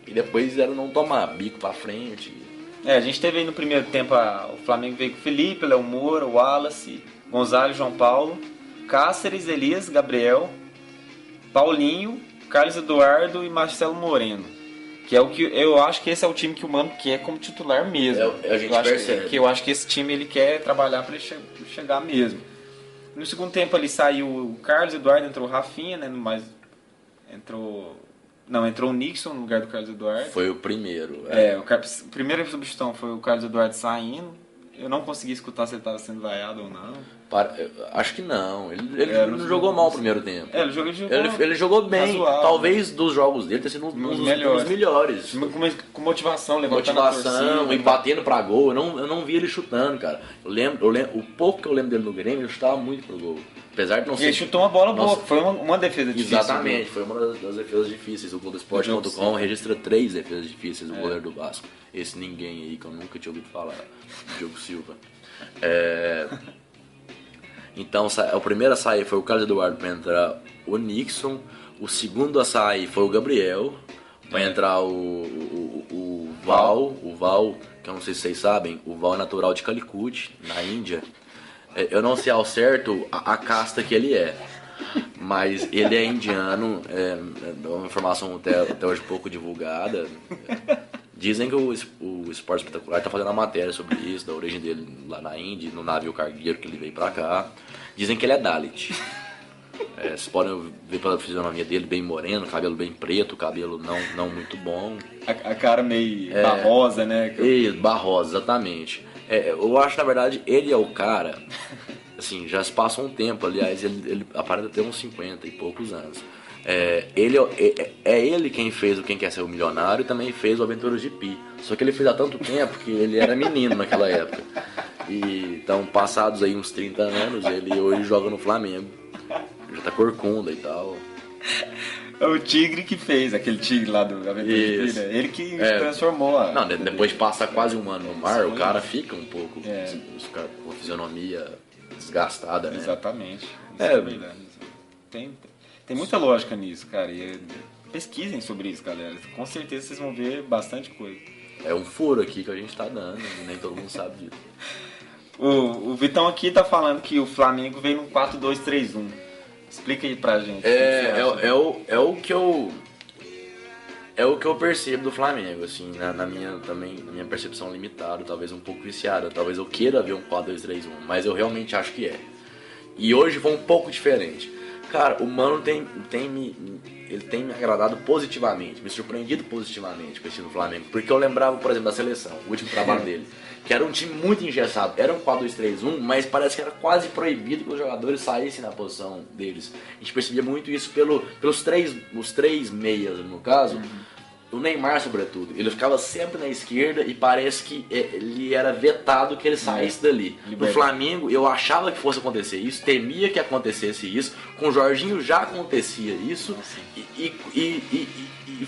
E depois era não tomar bico pra frente. A gente teve aí no primeiro tempo, o Flamengo veio com o Felipe, Léo Moura, o Wallace, Gonzalo, João Paulo, Cáceres, Elias, Gabriel, Paulinho, Carlos Eduardo e Marcelo Moreno. Que é o que eu acho que esse é o time que o Mano quer como titular mesmo. A gente percebe. Eu acho que esse time ele quer trabalhar para ele chegar mesmo. No segundo tempo ali saiu o Carlos Eduardo, entrou o Rafinha, né? Mas entrou o Nixon no lugar do Carlos Eduardo. Foi o primeiro. A primeira substituição foi o Carlos Eduardo saindo. Eu não consegui escutar se ele estava sendo vaiado ou não. Acho que não. Ele não jogou mal o primeiro tempo. Ele jogou bem. Razoável. Talvez dos jogos dele tenha sido um dos melhores. Com motivação, e batendo pra gol. Eu não vi ele chutando, cara. O pouco que eu lembro dele no Grêmio, ele chutava muito pro gol. Apesar de não ser... Ele chutou uma bola boa, foi uma defesa difícil. Exatamente, foi uma das defesas difíceis. O Globoesporte.com registra 3 defesas difíceis do goleiro do Vasco. Esse ninguém aí que eu nunca tinha ouvido falar, Diogo Silva. Então, o primeiro a sair foi o Carlos Eduardo para entrar o Nixon. O segundo a sair foi o Gabriel para entrar o Val, que eu não sei se vocês sabem, o Val é natural de Calicut, na Índia. Eu não sei ao certo a casta que ele é, mas ele é indiano, é uma informação até hoje pouco divulgada. Dizem que o Esporte Espetacular está fazendo uma matéria sobre isso, da origem dele lá na Índia, no navio cargueiro que ele veio pra cá. Dizem que ele é Dalit. Vocês podem ver pela fisionomia dele, bem moreno, cabelo bem preto, cabelo não muito bom. A cara meio barrosa, né? Barrosa, exatamente. Eu acho, na verdade, ele é o cara, assim, já se passou um tempo, aliás, ele aparenta ter uns 50 e poucos anos. Ele quem fez o Quem Quer Ser o Milionário e também fez o Aventuras de Pi. Só que ele fez há tanto tempo que ele era menino naquela época. Então, passados aí uns 30 anos, ele hoje joga no Flamengo. Já tá corcunda e tal. É o Tigre que fez, aquele tigre lá do Aventura de Pi, né? Ele que transformou a... Não, depois de passar quase um ano no mar, o cara fica um pouco com a fisionomia desgastada, né? Exatamente. Isso é verdade. Tem muita lógica nisso, cara. E pesquisem sobre isso, galera. Com certeza vocês vão ver bastante coisa. É um furo aqui que a gente tá dando, nem todo mundo sabe disso. O Vitão aqui tá falando que o Flamengo vem num 4-2-3-1. Explica aí pra gente. É o que eu percebo do Flamengo, assim, na minha percepção limitada, talvez um pouco viciada, talvez eu queira ver um 4-2-3-1, mas eu realmente acho que é. E hoje foi um pouco diferente. Cara, o Mano tem me agradado positivamente, me surpreendido positivamente com esse time do Flamengo, porque eu lembrava, por exemplo, da seleção, o último trabalho dele, que era um time muito engessado, era um 4-2-3-1, mas parece que era quase proibido que os jogadores saíssem na posição deles. A gente percebia muito isso pelos três meias, no caso. O Neymar, sobretudo, ele ficava sempre na esquerda e parece que ele era vetado que ele saísse dali. No Flamengo, eu achava que fosse acontecer isso, temia que acontecesse isso. Com o Jorginho já acontecia isso e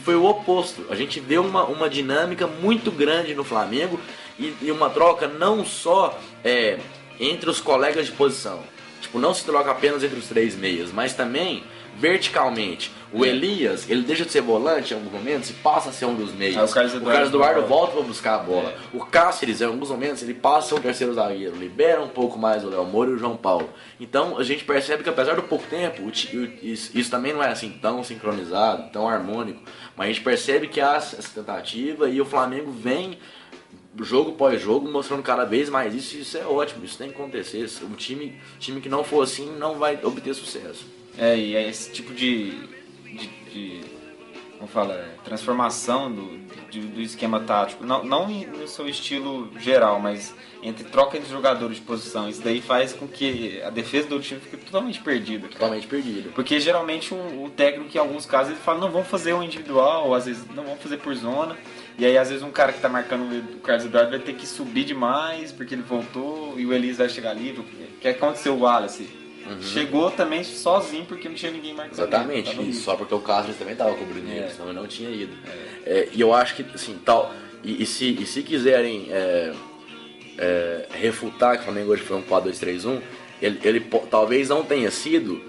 foi o oposto. A gente vê uma dinâmica muito grande no Flamengo e uma troca não só entre os colegas de posição. Tipo, não se troca apenas entre os três meias, mas também verticalmente. O Elias, ele deixa de ser volante em alguns momentos e passa a ser um dos meios. O Carlos Eduardo volta para buscar a bola. O Cáceres, em alguns momentos, ele passa a ser um terceiro zagueiro. Libera um pouco mais o Léo Moura e o João Paulo. Então, a gente percebe que apesar do pouco tempo, isso também não é assim tão sincronizado, tão harmônico. Mas a gente percebe que há essa tentativa e o Flamengo vem jogo após jogo mostrando cada vez mais isso é ótimo, isso tem que acontecer. Um time que não for assim não vai obter sucesso. E é esse tipo de como fala, transformação do esquema tático, não no seu estilo geral, mas entre troca de jogadores de posição, isso daí faz com que a defesa do time fique totalmente perdida. Totalmente perdida. Porque geralmente o técnico, em alguns casos, ele fala, não, vamos fazer um individual, ou às vezes não, vamos fazer por zona. E aí às vezes um cara que tá marcando o Carlos Eduardo vai ter que subir demais, porque ele voltou, e o Elias vai chegar livre. O que aconteceu o Wallace? Chegou também sozinho porque não tinha ninguém marcando. Exatamente, e só porque o Cáceres também estava cobrindo ele, senão ele não tinha ido. E eu acho que, assim, tal. E se quiserem refutar que o Flamengo hoje foi um 4-2-3-1, ele talvez não tenha sido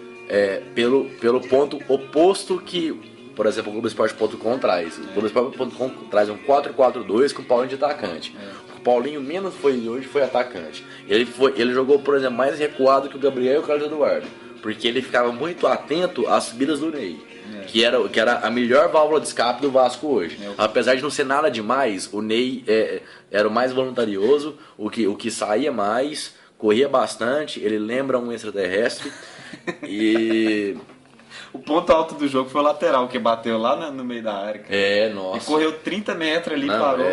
pelo ponto oposto que, por exemplo, o Globoesporte.com traz. O Globoesporte.com traz um 4-4-2 com o Paulinho de atacante. O Paulinho menos hoje foi atacante. Ele jogou, por exemplo, mais recuado que o Gabriel e o Carlos Eduardo, porque ele ficava muito atento às subidas do Ney, que era a melhor válvula de escape do Vasco hoje. Apesar de não ser nada demais, o Ney era o mais voluntarioso, o que saía mais, corria bastante, ele lembra um extraterrestre. E o ponto alto do jogo foi o lateral, que bateu lá no meio da área. Nossa. E correu 30 metros ali e parou.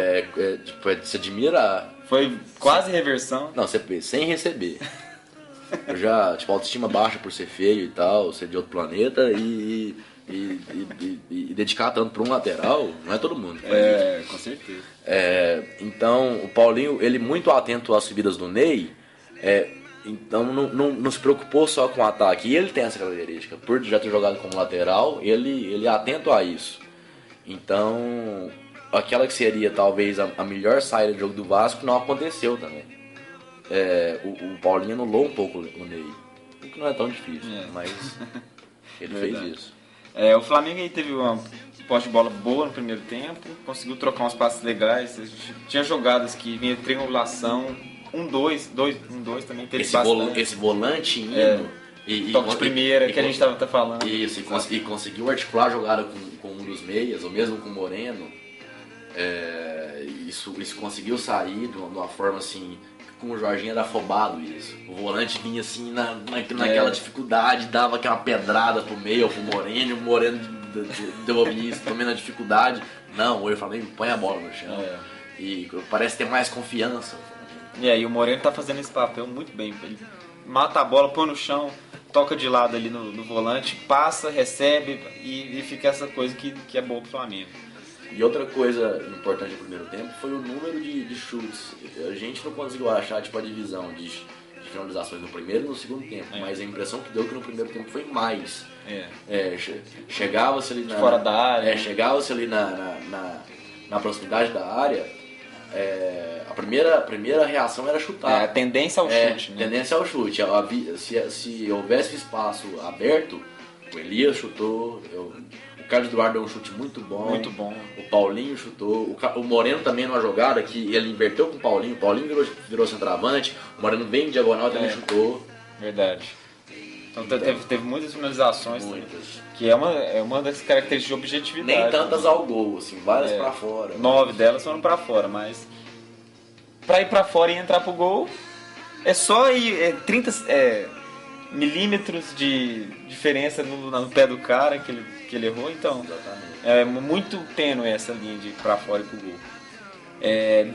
Tipo, é de se admirar. Foi quase reversão. Não, sem receber. Eu já, tipo, autoestima baixa por ser feio e tal, ser de outro planeta e dedicar tanto para um lateral, não é todo mundo que faz isso. Com certeza. Então, o Paulinho, ele muito atento às subidas do Ney, então não se preocupou só com o ataque. E ele tem essa característica, por já ter jogado como lateral, ele é atento a isso. Então, aquela que seria talvez a melhor saída de jogo do Vasco não aconteceu também. O Paulinho anulou um pouco o Ney, o que não é tão difícil, mas ele fez isso. O Flamengo aí teve uma posse de bola boa no primeiro tempo, conseguiu trocar uns passes legais, tinha jogadas que vinha triangulação. 1-2 também teve esse volante indo toque de primeira que a gente estava falando. Isso, e conseguiu articular a jogada com um dos meias, ou mesmo com o Moreno. Isso conseguiu sair de uma forma assim, com o Jorginho era afobado isso. O volante vinha assim naquela dificuldade, dava aquela pedrada pro meio, pro Moreno, e o Moreno devolvia isso também na dificuldade. Não, hoje o Flamengo põe a bola no chão. E parece ter mais confiança. E aí o Moreno tá fazendo esse papel muito bem. Ele mata a bola, põe no chão, toca de lado ali no volante, passa, recebe e fica essa coisa que é boa pro Flamengo. E outra coisa importante no primeiro tempo foi o número de chutes. A gente não conseguiu achar tipo, a divisão de finalizações no primeiro e no segundo tempo, mas a impressão que deu que no primeiro tempo foi mais. Chegava-se ali na, fora da área. Chegava-se ali na proximidade da área, a primeira reação era chutar. A tendência ao chute. Né? Tendência ao chute. Se houvesse espaço aberto, o Elias chutou, o Carlos Eduardo deu um chute muito bom. Muito bom. O Paulinho chutou. O Moreno também numa jogada que ele inverteu com o Paulinho. O Paulinho virou centroavante. O Moreno bem em diagonal e também chutou. Verdade. Então teve muitas finalizações. Muitas. Que é uma das características de objetividade. Nem tantas ao gol, assim, várias pra fora. 9 delas foram pra fora, mas pra ir pra fora e entrar pro gol é só ir 30 milímetros de diferença no pé do cara que ele errou, então é muito tênue essa linha de ir pra fora e pro gol.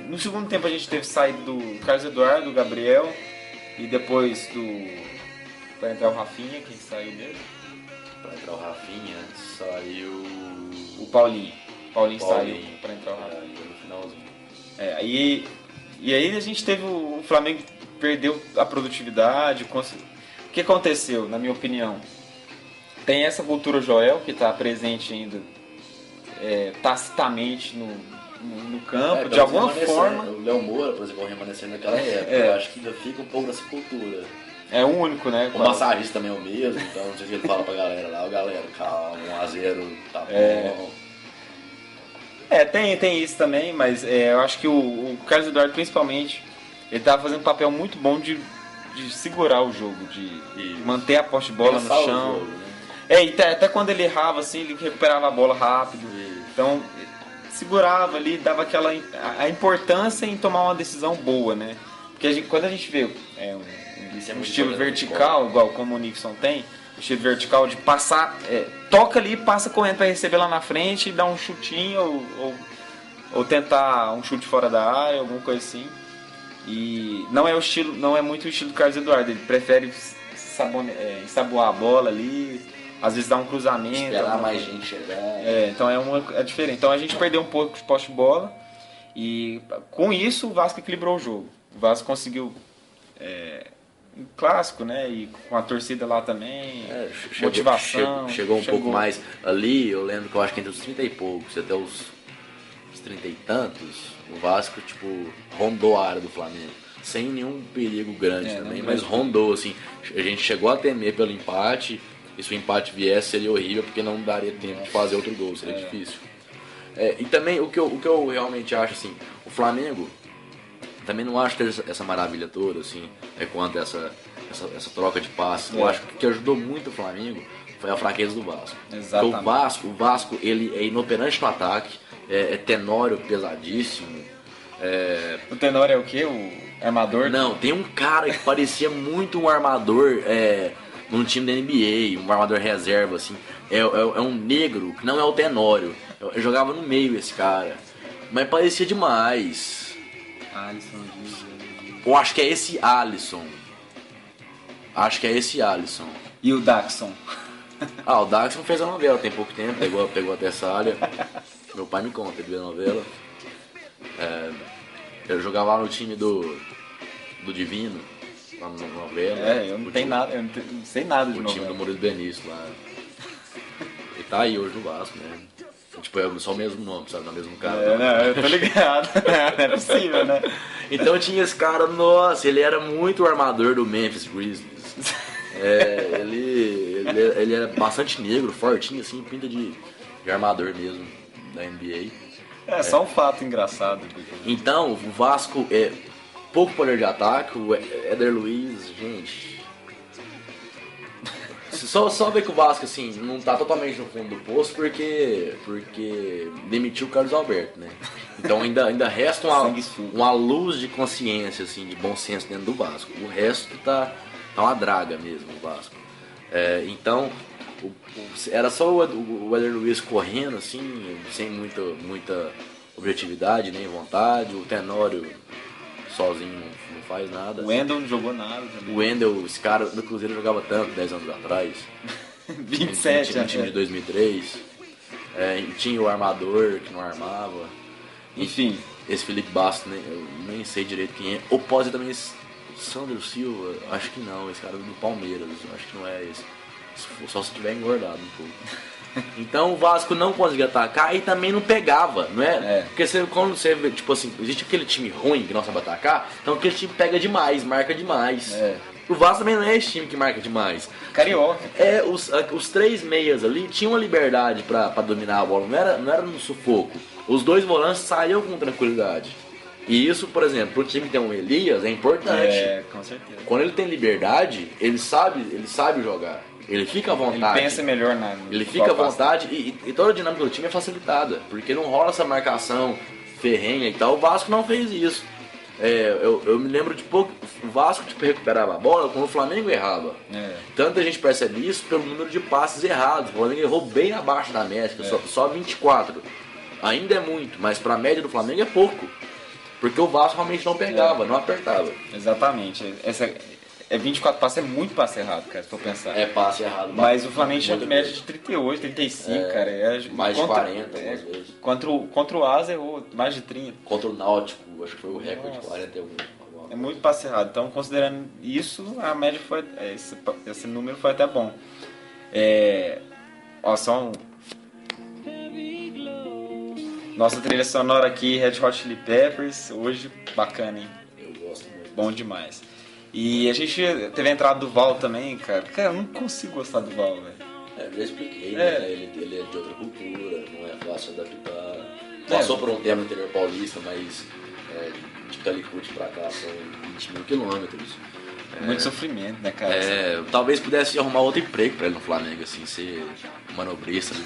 No segundo tempo a gente teve saída do Carlos Eduardo, do Gabriel e depois pra entrar o Rafinha, quem saiu mesmo? Pra entrar o Rafinha, saiu o Paulinho. Paulinho saiu pra entrar o Rafinha. No finalzinho. E aí a gente teve o Flamengo perdeu a produtividade. O que aconteceu, na minha opinião? Tem essa cultura Joel que está presente ainda tacitamente no campo, de alguma forma. O Léo Moura, por exemplo, remanescendo naquela época. Eu acho que ainda fica um pouco dessa cultura. É o único, né? O massagista também é o mesmo, então não sei se ele fala pra galera lá, galera, calma, 1-0, tá bom. Tem isso também, mas eu acho que o Carlos Eduardo, principalmente, ele tava fazendo um papel muito bom de segurar o jogo, de manter a posse de bola no chão. Jogo, né? E até quando ele errava, assim, ele recuperava a bola rápido. Então, segurava ali, dava a importância em tomar uma decisão boa, né? Porque quando a gente vê um estilo vertical, igual como o Nixon tem, o estilo vertical de passar, toca ali, passa correndo para receber lá na frente e dar um chutinho ou tentar um chute fora da área, alguma coisa assim. E não é muito o estilo do Carlos Eduardo, ele prefere ensaboar a bola ali, às vezes dar um cruzamento. Esperar mais gente chegar. Então é diferente. Então a gente perdeu um pouco de posse de bola e com isso o Vasco equilibrou o jogo. O Vasco conseguiu um clássico, né? E com a torcida lá também, motivação. Chegou um pouco mais ali, eu lembro que eu acho que entre os 30 e poucos, até os 30 e tantos, o Vasco, tipo, rondou a área do Flamengo. Sem nenhum perigo grande também, mas rondou, assim. A gente chegou a temer pelo empate, e se o empate viesse seria horrível, porque não daria tempo de fazer outro gol, seria difícil. E também, o que eu realmente acho, assim, o Flamengo... Também não acho que essa maravilha toda, assim, quanto essa troca de passes. Eu acho que o que ajudou muito o Flamengo foi a fraqueza do Vasco. Exatamente. Porque o Vasco ele é inoperante no ataque, é Tenório pesadíssimo. O Tenório é o quê? O armador? Não, tem um cara que parecia muito um armador num time da NBA, um armador reserva, assim. É um negro, que não é o Tenório. Eu jogava no meio esse cara. Mas parecia demais. Alisson. Eu acho que é esse Alisson. E o Daxon? O Daxon fez a novela tem pouco tempo, pegou a Tessália. Meu pai me conta, ele viu a novela. Eu jogava lá no time do Divino, lá na novela. Eu não sei nada de novela. O time do Murilo Benício lá. E tá aí hoje no Vasco, né? Tipo, é só o mesmo nome, sabe? Não é o mesmo cara. Não, eu tô ligado. Não é possível, né? Então tinha esse cara, nossa, ele era muito o armador do Memphis Grizzlies. Ele era bastante negro, fortinho, assim, pinta de armador mesmo, da NBA. Só um fato engraçado. Então, o Vasco é pouco poder de ataque, o Éder Luiz, gente... Só ver que o Vasco, assim, não tá totalmente no fundo do poço porque demitiu o Carlos Alberto, né? Então ainda resta uma luz de consciência, assim, de bom senso dentro do Vasco. O resto tá uma draga mesmo, o Vasco. Então, era só o Éder Luiz correndo, assim, sem muita objetividade nem vontade. O Tenório sozinho não faz nada. O Wendel não jogou nada também. O Wendel, esse cara do Cruzeiro jogava tanto 10 anos atrás. 27 no time de 2003. Tinha o armador que não armava. Enfim. Esse Felipe Bastos, né, eu nem sei direito quem é. O pode também Sandro Silva, acho que não, esse cara do Palmeiras, acho que não é esse. Só se tiver engordado um pouco. Então o Vasco não conseguia atacar e também não pegava, não é? Porque quando você vê, tipo assim, existe aquele time ruim que não sabe atacar, então aquele time pega demais, marca demais. O Vasco também não é esse time que marca demais. Carioca. Os 3 meias ali tinham uma liberdade pra dominar a bola, não era no sufoco. Os 2 volantes saíam com tranquilidade. E isso, por exemplo, pro time que tem um Elias é importante. Com certeza. Quando ele tem liberdade, ele sabe jogar. Ele fica à vontade. Ele pensa melhor na. Ele fica à vontade e toda a dinâmica do time é facilitada. Porque não rola essa marcação ferrenha e tal. O Vasco não fez isso. Eu me lembro de pouco. O Vasco recuperava a bola quando o Flamengo errava. Tanto a gente percebe isso pelo número de passes errados. O Flamengo errou bem abaixo da média, só 24. Ainda é muito, mas pra média do Flamengo é pouco. Porque o Vasco realmente não pegava, não apertava. Exatamente. 24 passes, é muito passe errado, cara, se for pensar. É passe errado. Mas o Flamengo tinha média de 38, 35, cara. Mais de 40, às vezes. Contra o Asa errou mais de 30. Contra o Náutico, acho que foi o recorde, 41. É muito passe errado. Então, considerando isso, a média foi... Esse número foi até bom. Só um... Nossa trilha sonora aqui, Red Hot Chili Peppers, hoje bacana, hein? Eu gosto muito. Bom demais. E a gente teve a entrada do Val também, cara. Cara, eu não consigo gostar do Val, velho. Eu já expliquei, né? Ele é de outra cultura, não é fácil adaptar. Passou por um tempo no interior paulista, mas de Calicut pra cá são 20 mil quilômetros. Muito sofrimento, né, cara? Talvez pudesse arrumar outro emprego pra ele no Flamengo, assim, ser manobrista de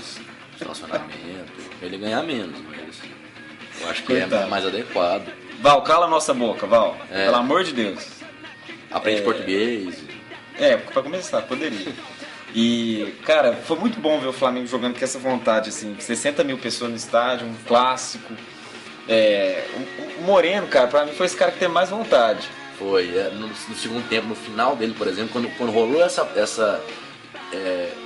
estacionamento. Ele ganhar menos, mas eu acho que é mais adequado. Val, cala a nossa boca, Val. Pelo amor de Deus. Aprende português. Pra começar, poderia. E, cara, foi muito bom ver o Flamengo jogando com essa vontade, assim. 60 mil pessoas no estádio, um clássico. O Moreno, cara, pra mim foi esse cara que teve mais vontade. Foi, no segundo tempo, no final dele, por exemplo, quando rolou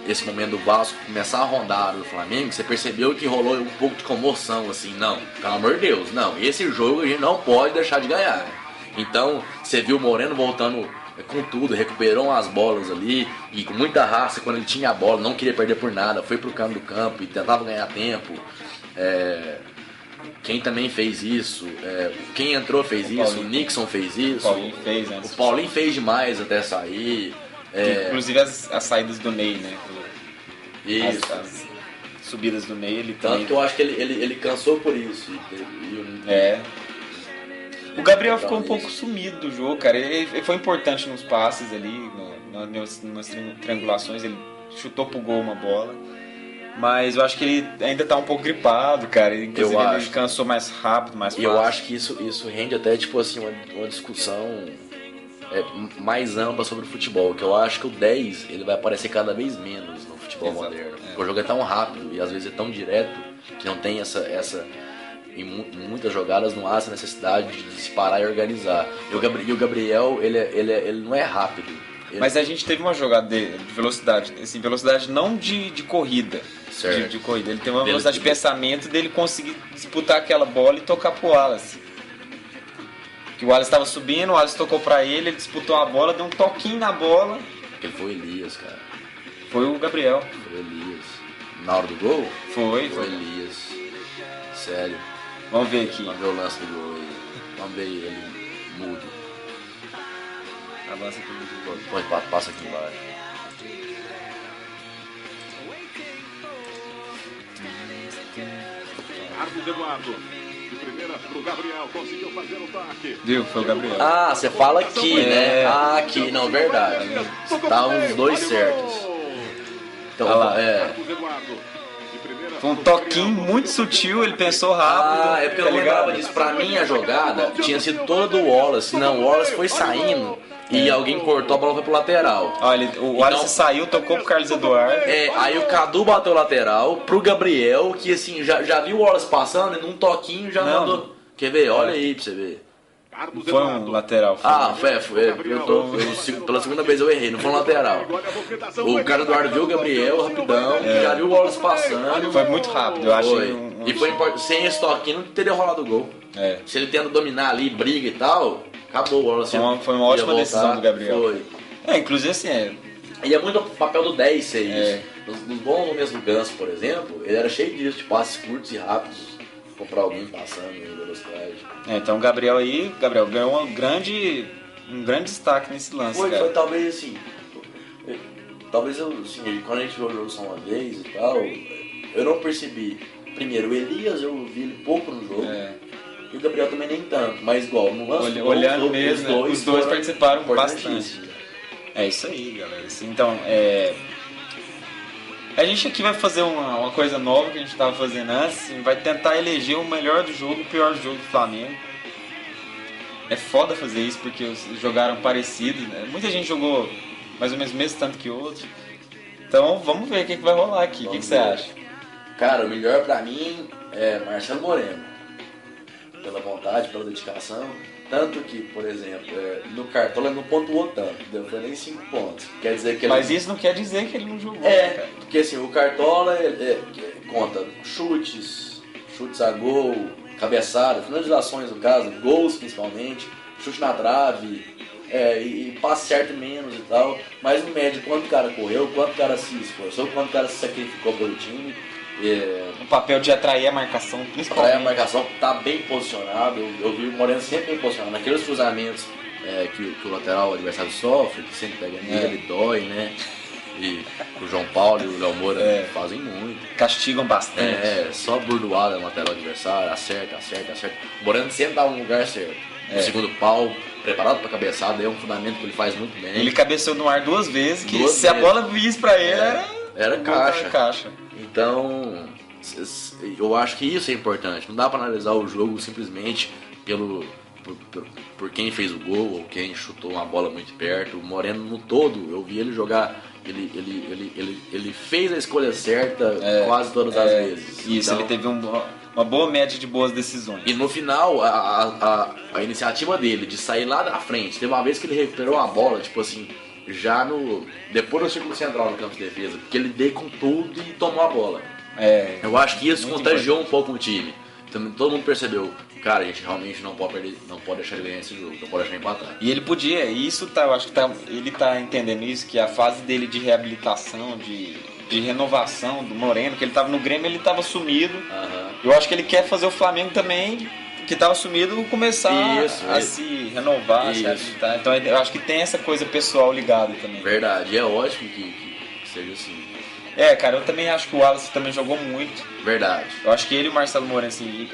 esse momento do Vasco começar a rondar do Flamengo, você percebeu que rolou um pouco de comoção, assim, não, pelo amor de Deus, não, esse jogo a gente não pode deixar de ganhar. Então, você viu o Moreno voltando com tudo, recuperou as bolas ali, e com muita raça, quando ele tinha a bola, não queria perder por nada, foi pro canto do campo e tentava ganhar tempo. Quem também fez isso, quem entrou fez isso, o Nixon fez isso, o Paulinho fez demais até sair. Inclusive as saídas do Ney, né? Isso. As subidas do Ney, ele tanto também... que eu acho que ele cansou por isso. O Gabriel ficou um pouco sumido do jogo, cara. Ele foi importante nos passes ali, nas triangulações, ele chutou pro gol uma bola. Mas eu acho que ele ainda tá um pouco gripado, cara. Inclusive ele cansou mais rápido, mais fácil. E eu acho que isso rende até, tipo assim, uma discussão mais ampla sobre o futebol. Que eu acho que o 10 ele vai aparecer cada vez menos no futebol moderno. Porque o jogo é tão rápido e às vezes é tão direto que não tem essa em muitas jogadas não há essa necessidade de se parar e organizar. E o Gabriel, ele não é rápido. Mas a gente teve uma jogada de velocidade, assim, velocidade não de corrida. Certo. De corrida. Ele tem uma velocidade de pensamento dele conseguir disputar aquela bola e tocar pro Wallace. Que o Wallace estava subindo, o Wallace tocou pra ele disputou a bola, deu um toquinho na bola. Ele foi o Elias, cara. Foi o Gabriel. Foi o Elias. Na hora do gol? Foi o Elias. Sério. Vamos ver aqui. Vamos ver o lance do gol aí. Vamos ver ele mudo. Avança aqui no gol. Pode, passa aqui embaixo. Carlos Eduardo. De primeira pro Gabriel, conseguiu fazer o toque. Viu? Foi o Gabriel. Ah, você fala aqui, né? Ah, aqui, não, verdade. Tá uns dois certos. Então, Carlos Eduardo. Foi um toquinho muito sutil, ele pensou rápido. É porque eu não lembrava disso. Pra mim a jogada tinha sido toda do Wallace. Não, o Wallace foi saindo e alguém cortou, a bola foi pro lateral. Olha, o Wallace saiu, tocou pro Carlos Eduardo. Aí o Cadu bateu o lateral pro Gabriel, que assim, já viu o Wallace passando e num toquinho já mandou. Quer ver? Olha aí pra você ver. Carlos Foi um Eduardo. lateral. Pela segunda vez eu errei, não foi um lateral. O Carlos Eduardo viu o Gabriel rapidão, já viu o Wallace passando. Foi muito rápido, eu achei. E foi sem esse toquinho não teria rolado o gol. Se ele tenta dominar ali, briga e tal, acabou o Wallace. Foi uma ótima decisão do Gabriel. Foi. Inclusive assim, E é muito o papel do 10 ser isso. Nos bons momentos do Ganso, por exemplo, ele era cheio disso, de passes curtos e rápidos. Comprar alguém passando em velocidade. Então o Gabriel ganhou um grande destaque nesse lance, Foi cara. talvez assim. Talvez assim, quando a gente viu o jogo só uma vez e tal, eu não percebi. Primeiro, o Elias eu vi ele pouco no jogo. E o Gabriel também nem tanto, mas igual, no lance Olhando mesmo, os dois participaram bastante. É isso aí, galera. Então, a gente aqui vai fazer uma coisa nova que a gente estava fazendo antes, vai tentar eleger o melhor do jogo e o pior do jogo do Flamengo. É foda fazer isso porque eles jogaram parecidos, né? Muita gente jogou mais ou menos o mesmo tanto que outros. Então vamos ver o que vai rolar aqui. O que você acha? Cara, o melhor pra mim é Marcelo Moreno. Pela vontade, pela dedicação. Tanto que, por exemplo, no Cartola não pontuou tanto, não foi nem 5 pontos. Quer dizer que Mas isso não quer dizer que ele não jogou. Cara. Porque assim, o Cartola conta chutes a gol, cabeçada, finalizações no caso, gols principalmente, chute na trave, e passe certo menos e tal. Mas no médio, quanto o cara correu, quanto o cara se esforçou, quanto o cara se sacrificou pelo time. O papel de atrair a marcação, principalmente. Atrair a marcação, tá bem posicionado. Eu vi o Moreno sempre bem posicionado. Naqueles cruzamentos que o lateral adversário sofre, que sempre pega nele, dói, né? E o João Paulo e o Léo Moura fazem muito. Castigam bastante. Só burdoada no lateral adversário, acerta. O Moreno sempre dá um lugar certo. O segundo pau, preparado pra cabeçada, é um fundamento que ele faz muito bem. Ele cabeceou no ar 2 vezes, que se a bola visse pra ele, era caixa. Então, eu acho que isso é importante. Não dá pra analisar o jogo simplesmente por quem fez o gol ou quem chutou uma bola muito perto. O Moreno no todo, eu vi ele jogar. Ele fez a escolha certa quase todas as vezes. Isso, então, ele teve uma boa média de boas decisões. E no final, a iniciativa dele de sair lá da frente, teve uma vez que ele recuperou a bola, tipo assim, já depois do círculo central no campo de defesa, porque ele deu com tudo e tomou a bola. Eu acho que isso contagiou um pouco o time. Então, todo mundo percebeu, cara, a gente realmente não pode deixar ele ganhar esse jogo, não pode deixar ele empatar. E ele podia, eu acho que ele tá entendendo isso, que a fase dele de reabilitação, de renovação do Moreno, que ele tava no Grêmio, ele tava sumido. Eu acho que ele quer fazer o Flamengo também, que tava sumido, começar a se renovar, se reabilitar. Então eu acho que tem essa coisa pessoal ligada também. Verdade, é ótimo que seja assim. Cara, eu também acho que o Wallace também jogou muito. Verdade. Eu acho que ele e o Marcelo Moreno assim,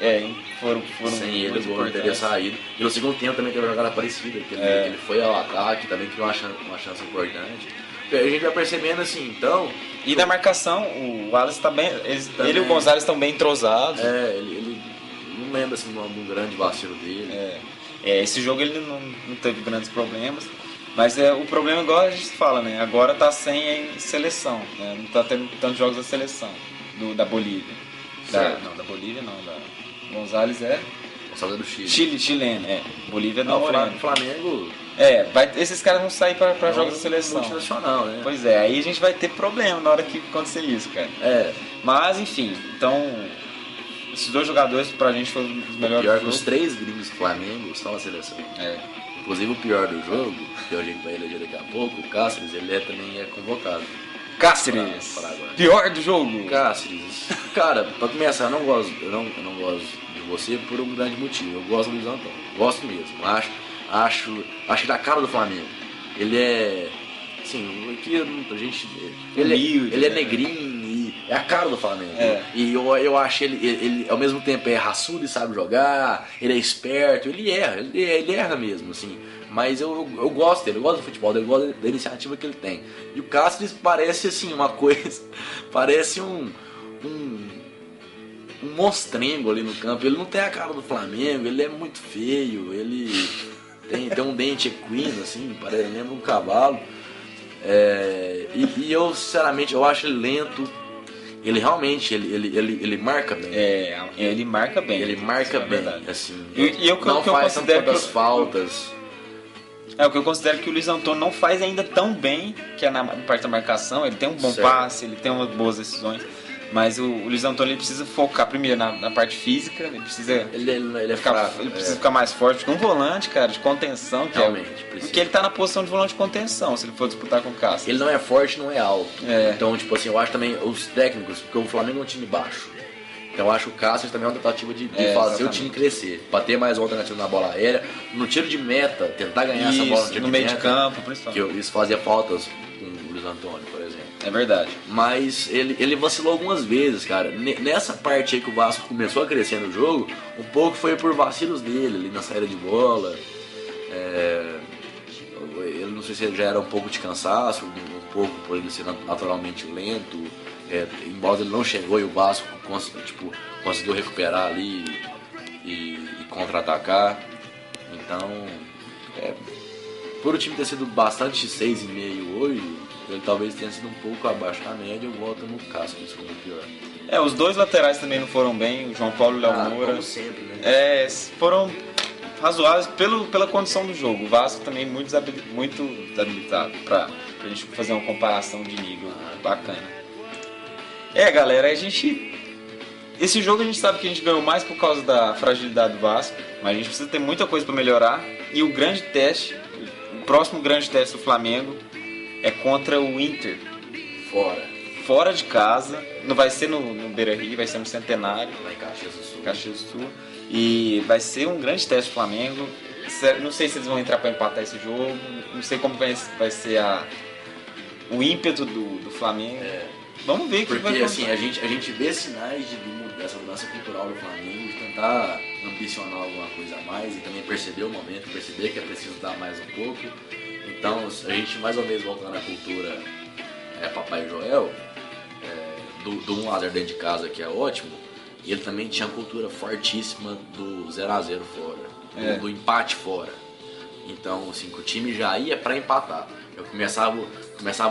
foram sem ele o gol teria saído. E no segundo tempo também teve uma jogada parecida, que ele foi ao ataque, também criou uma chance importante. A gente vai percebendo assim, então... E na marcação, o Wallace tá bem... Ele e o Gonzalez estão bem entrosados. Ele não lembra assim de um grande vacilo dele. Esse jogo ele não teve grandes problemas. Mas o problema, igual a gente fala, né? Agora tá sem seleção, né? Não tá tendo tantos jogos da seleção da Bolívia. Da Bolívia não, da Gonzalez Gonzalez do Chile. Chileno, Bolívia não, Moreno. Flamengo... esses caras vão sair pra jogos da seleção. Multinacional, né? Pois aí a gente vai ter problema na hora que acontecer isso, cara. Mas, enfim, então... Esses 2 jogadores pra gente foram os melhores. Pior que os 3 gringos do Flamengo estão na seleção. Inclusive o pior do jogo, que a gente vai eleger daqui a pouco, o Cáceres, ele também é convocado. Cáceres! Pior do jogo! Cáceres. Cara, pra começar, eu não gosto de você por um grande motivo. Eu gosto do Luiz Antônio. Gosto mesmo. Acho que da cara do Flamengo. Ele é... Assim, aqui a gente... Ele é negrinho. É a cara do Flamengo. E eu acho ele ao mesmo tempo é raçudo e sabe jogar, ele é esperto, ele erra mesmo, assim. Mas eu gosto dele, eu gosto do futebol dele, eu gosto da iniciativa que ele tem. E o Cáceres parece assim, uma coisa, parece um monstrengo ali no campo. Ele não tem a cara do Flamengo, ele é muito feio, ele tem um dente equino, assim, lembra um cavalo. E eu, sinceramente, eu acho ele lento. ele realmente, ele marca bem. Ele marca bem. Ele marca isso é bem, verdade. assim. E eu não faz considero tantas faltas. O que eu considero que o Luiz Antônio não faz ainda tão bem, que é na parte da marcação. Ele tem um bom Certo. passe, ele tem umas boas decisões. Mas o Luiz Antônio ele precisa focar primeiro na parte física, ele precisa Ele é fraco. ele precisa ficar mais forte, porque um volante, cara, de contenção, que Realmente, é precisa. porque ele tá na posição de volante de contenção, se ele for disputar com o Cássio. Ele não é forte, não é alto. É. Então, tipo assim, eu acho também os técnicos, porque o Flamengo é um time baixo. Então eu acho que o Cássio também é uma tentativa de fazer exatamente. o time crescer, pra ter mais alternativa na bola aérea, no tiro de meta, tentar ganhar essa bola no tiro no de meio meta. de campo, Que principalmente. isso fazia faltas com o Luiz Antônio, por exemplo. É verdade. Mas ele vacilou algumas vezes, cara. Nessa parte aí que o Vasco começou a crescer no jogo, um pouco foi por vacilos dele, ali na saída de bola. Eu não sei se ele já era um pouco de cansaço, um pouco por ele ser naturalmente lento. Embora ele não chegou e o Vasco conseguiu recuperar ali e contra-atacar. Então, por o time ter sido bastante 6,5 hoje, ele talvez tenha sido um pouco abaixo da média. Eu volto no Cássio, que ficou muito pior. Os dois laterais também não foram bem, o João Paulo e o Léo Moura. Como sempre, né? Foram razoáveis pela condição do jogo. O Vasco também muito desabilitado pra gente fazer uma comparação de nível bacana. Galera, esse jogo a gente sabe que a gente ganhou mais por causa da fragilidade do Vasco, mas a gente precisa ter muita coisa para melhorar. E o grande teste, o próximo grande teste do Flamengo é contra o Inter. Fora de casa, não vai ser no Beira-Rio, vai ser no Centenário, Lá em Caxias do Sul. Caxias do Sul. E vai ser um grande teste do Flamengo. Não sei se eles vão entrar para empatar esse jogo, não sei como vai ser o ímpeto do Flamengo. Vamos ver o que vai Porque acontecer. assim, a gente vê sinais dessa mudança cultural do Flamengo, de tentar ambicionar alguma coisa a mais e também perceber o momento, perceber que é preciso dar mais um pouco. Então, a gente mais ou menos voltando à cultura Papai Joel, do 1x0 dentro de casa, que é ótimo, e ele também tinha a cultura fortíssima do 0x0 fora, do empate fora. Então, assim, que o time já ia pra empatar. Eu começava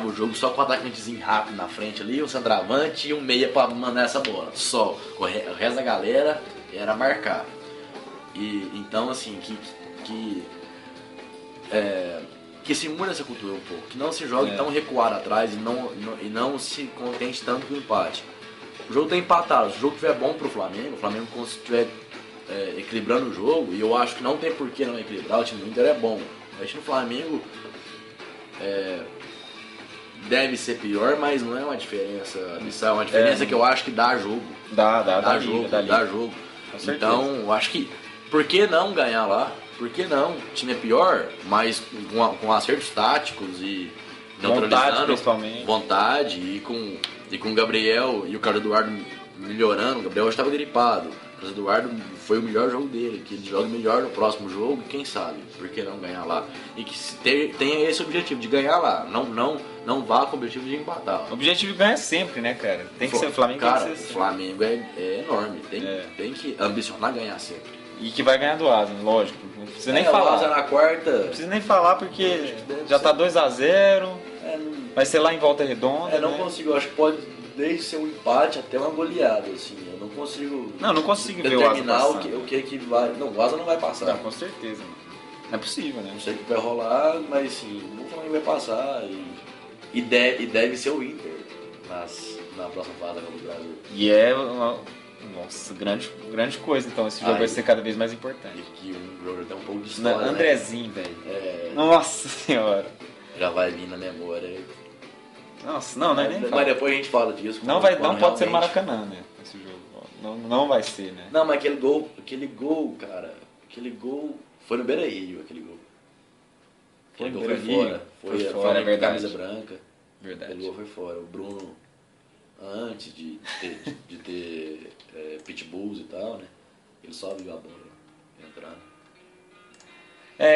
o jogo só com o atacantezinho rápido na frente ali, um centroavante e um meia pra mandar essa bola. Só. O resto da galera era marcar. E então, assim, que se muda essa cultura um pouco. Que não se jogue tão recuado atrás e não se contente tanto com o empate. O jogo tá empatado. Se o jogo estiver bom pro Flamengo, o Flamengo estiver equilibrando o jogo, e eu acho que não tem por que não equilibrar, o time do Inter é bom. O time do Flamengo deve ser pior, mas não é uma diferença abissal, é uma diferença que eu acho que dá jogo. Dá jogo. Então, eu acho que por que não ganhar lá? Por que não? O time é pior, mas com acertos táticos e neutralizando principalmente. Vontade e com o Gabriel e o Carlos Eduardo melhorando. O Gabriel já estava gripado. O Carlos Eduardo foi o melhor jogo dele, que ele joga melhor no próximo jogo, quem sabe, por que não ganhar lá? E que tenha esse objetivo de ganhar lá, não vá com o objetivo de empatar. O objetivo de ganhar sempre, né, cara? Tem que ser o Flamengo. Cara, tem que ser o Flamengo é enorme, tem que ambicionar ganhar sempre. E que vai ganhar do Asa, lógico. Não precisa nem O falar. Asa na quarta. Não precisa nem falar porque já tá 2x0. Vai ser lá em Volta Redonda. Não né? consigo, acho que pode desde ser um empate até uma goleada, assim. Eu não consigo. Não consigo ver o Asa determinar passando. o que vai. Não, o Asa não vai passar. Não, com certeza. Não é possível, né? Não sei o que vai rolar, mas assim, o Flamengo vai passar e deve ser o Inter na próxima fase da Copa do Brasil. E é nossa, grande coisa, então esse jogo vai ser cada vez mais importante. E um jogo tem um pouco de história, Andrezinho, né? velho. Nossa senhora. Já vai vir na memória. Nossa, não é nem. Mas depois a gente fala disso. Não pode ser no Maracanã, né? Esse jogo. Não vai ser, né? Não, mas aquele gol, cara. Aquele gol foi no Beira-Rio, aquele gol. Aquele gol foi fora. Foi fora, é verdade. Camisa branca. Verdade. Aquele gol foi fora. O Bruno, antes de ter pitbulls e tal, né? Ele só viu a bola entrando.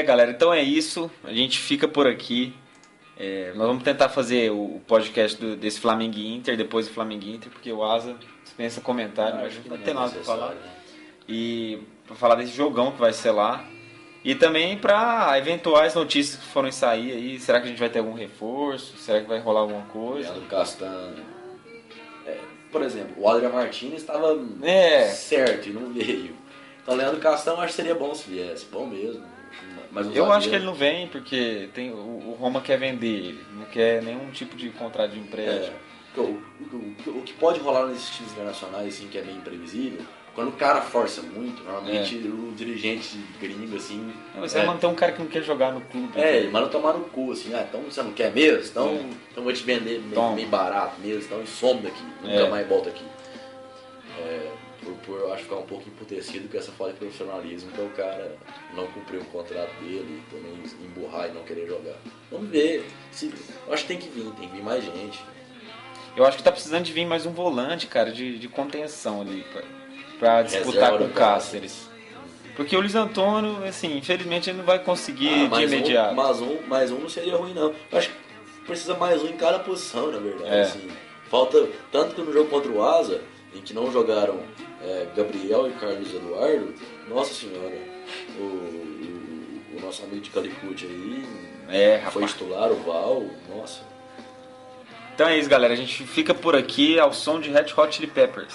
Galera, então é isso. A gente fica por aqui. Nós vamos tentar fazer o podcast desse Flamengo e Inter, depois do Flamengo e Inter, porque o Asa dispensa comentário, mas não tem nada pra falar. Né? E pra falar desse jogão que vai ser lá. E também pra eventuais notícias que forem sair aí. Será que a gente vai ter algum reforço? Será que vai rolar alguma coisa? Leandro Castan por exemplo, o Adrian Martinez estava certo e não veio. Então, Leandro Castan, acho que seria bom se viesse, bom mesmo. Mas eu acho que ele não vem porque o Roma quer vender ele, não quer nenhum tipo de contrato de empréstimo. O que pode rolar nesses times internacionais, assim, que é meio imprevisível, quando o cara força muito, normalmente o dirigente gringo, assim... Você vai manter um cara que não quer jogar no clube. Ele manda tomar no cu, assim, então você não quer mesmo? Então vou te vender meio barato mesmo, então some daqui, nunca mais volta aqui. Eu acho que ficar um pouco emputecido com essa falta de profissionalismo, que é o cara não cumprir o contrato dele, também emburrar e não querer jogar. Vamos ver. Eu acho que tem que vir mais gente. Eu acho que tá precisando de vir mais um volante, cara, de contenção ali, pra disputar com o Cáceres. Porque o Luiz Antônio, assim, infelizmente ele não vai conseguir de imediato. Mais um não seria ruim, não. Eu acho que precisa mais um em cada posição, na verdade. Assim. Falta, tanto que no jogo contra o Asa, em que não jogaram Gabriel e Carlos Eduardo, nossa senhora, o nosso amigo de Calicut aí foi titular, o Val, nossa. Então é isso, galera, a gente fica por aqui ao som de Red Hot Chili Peppers.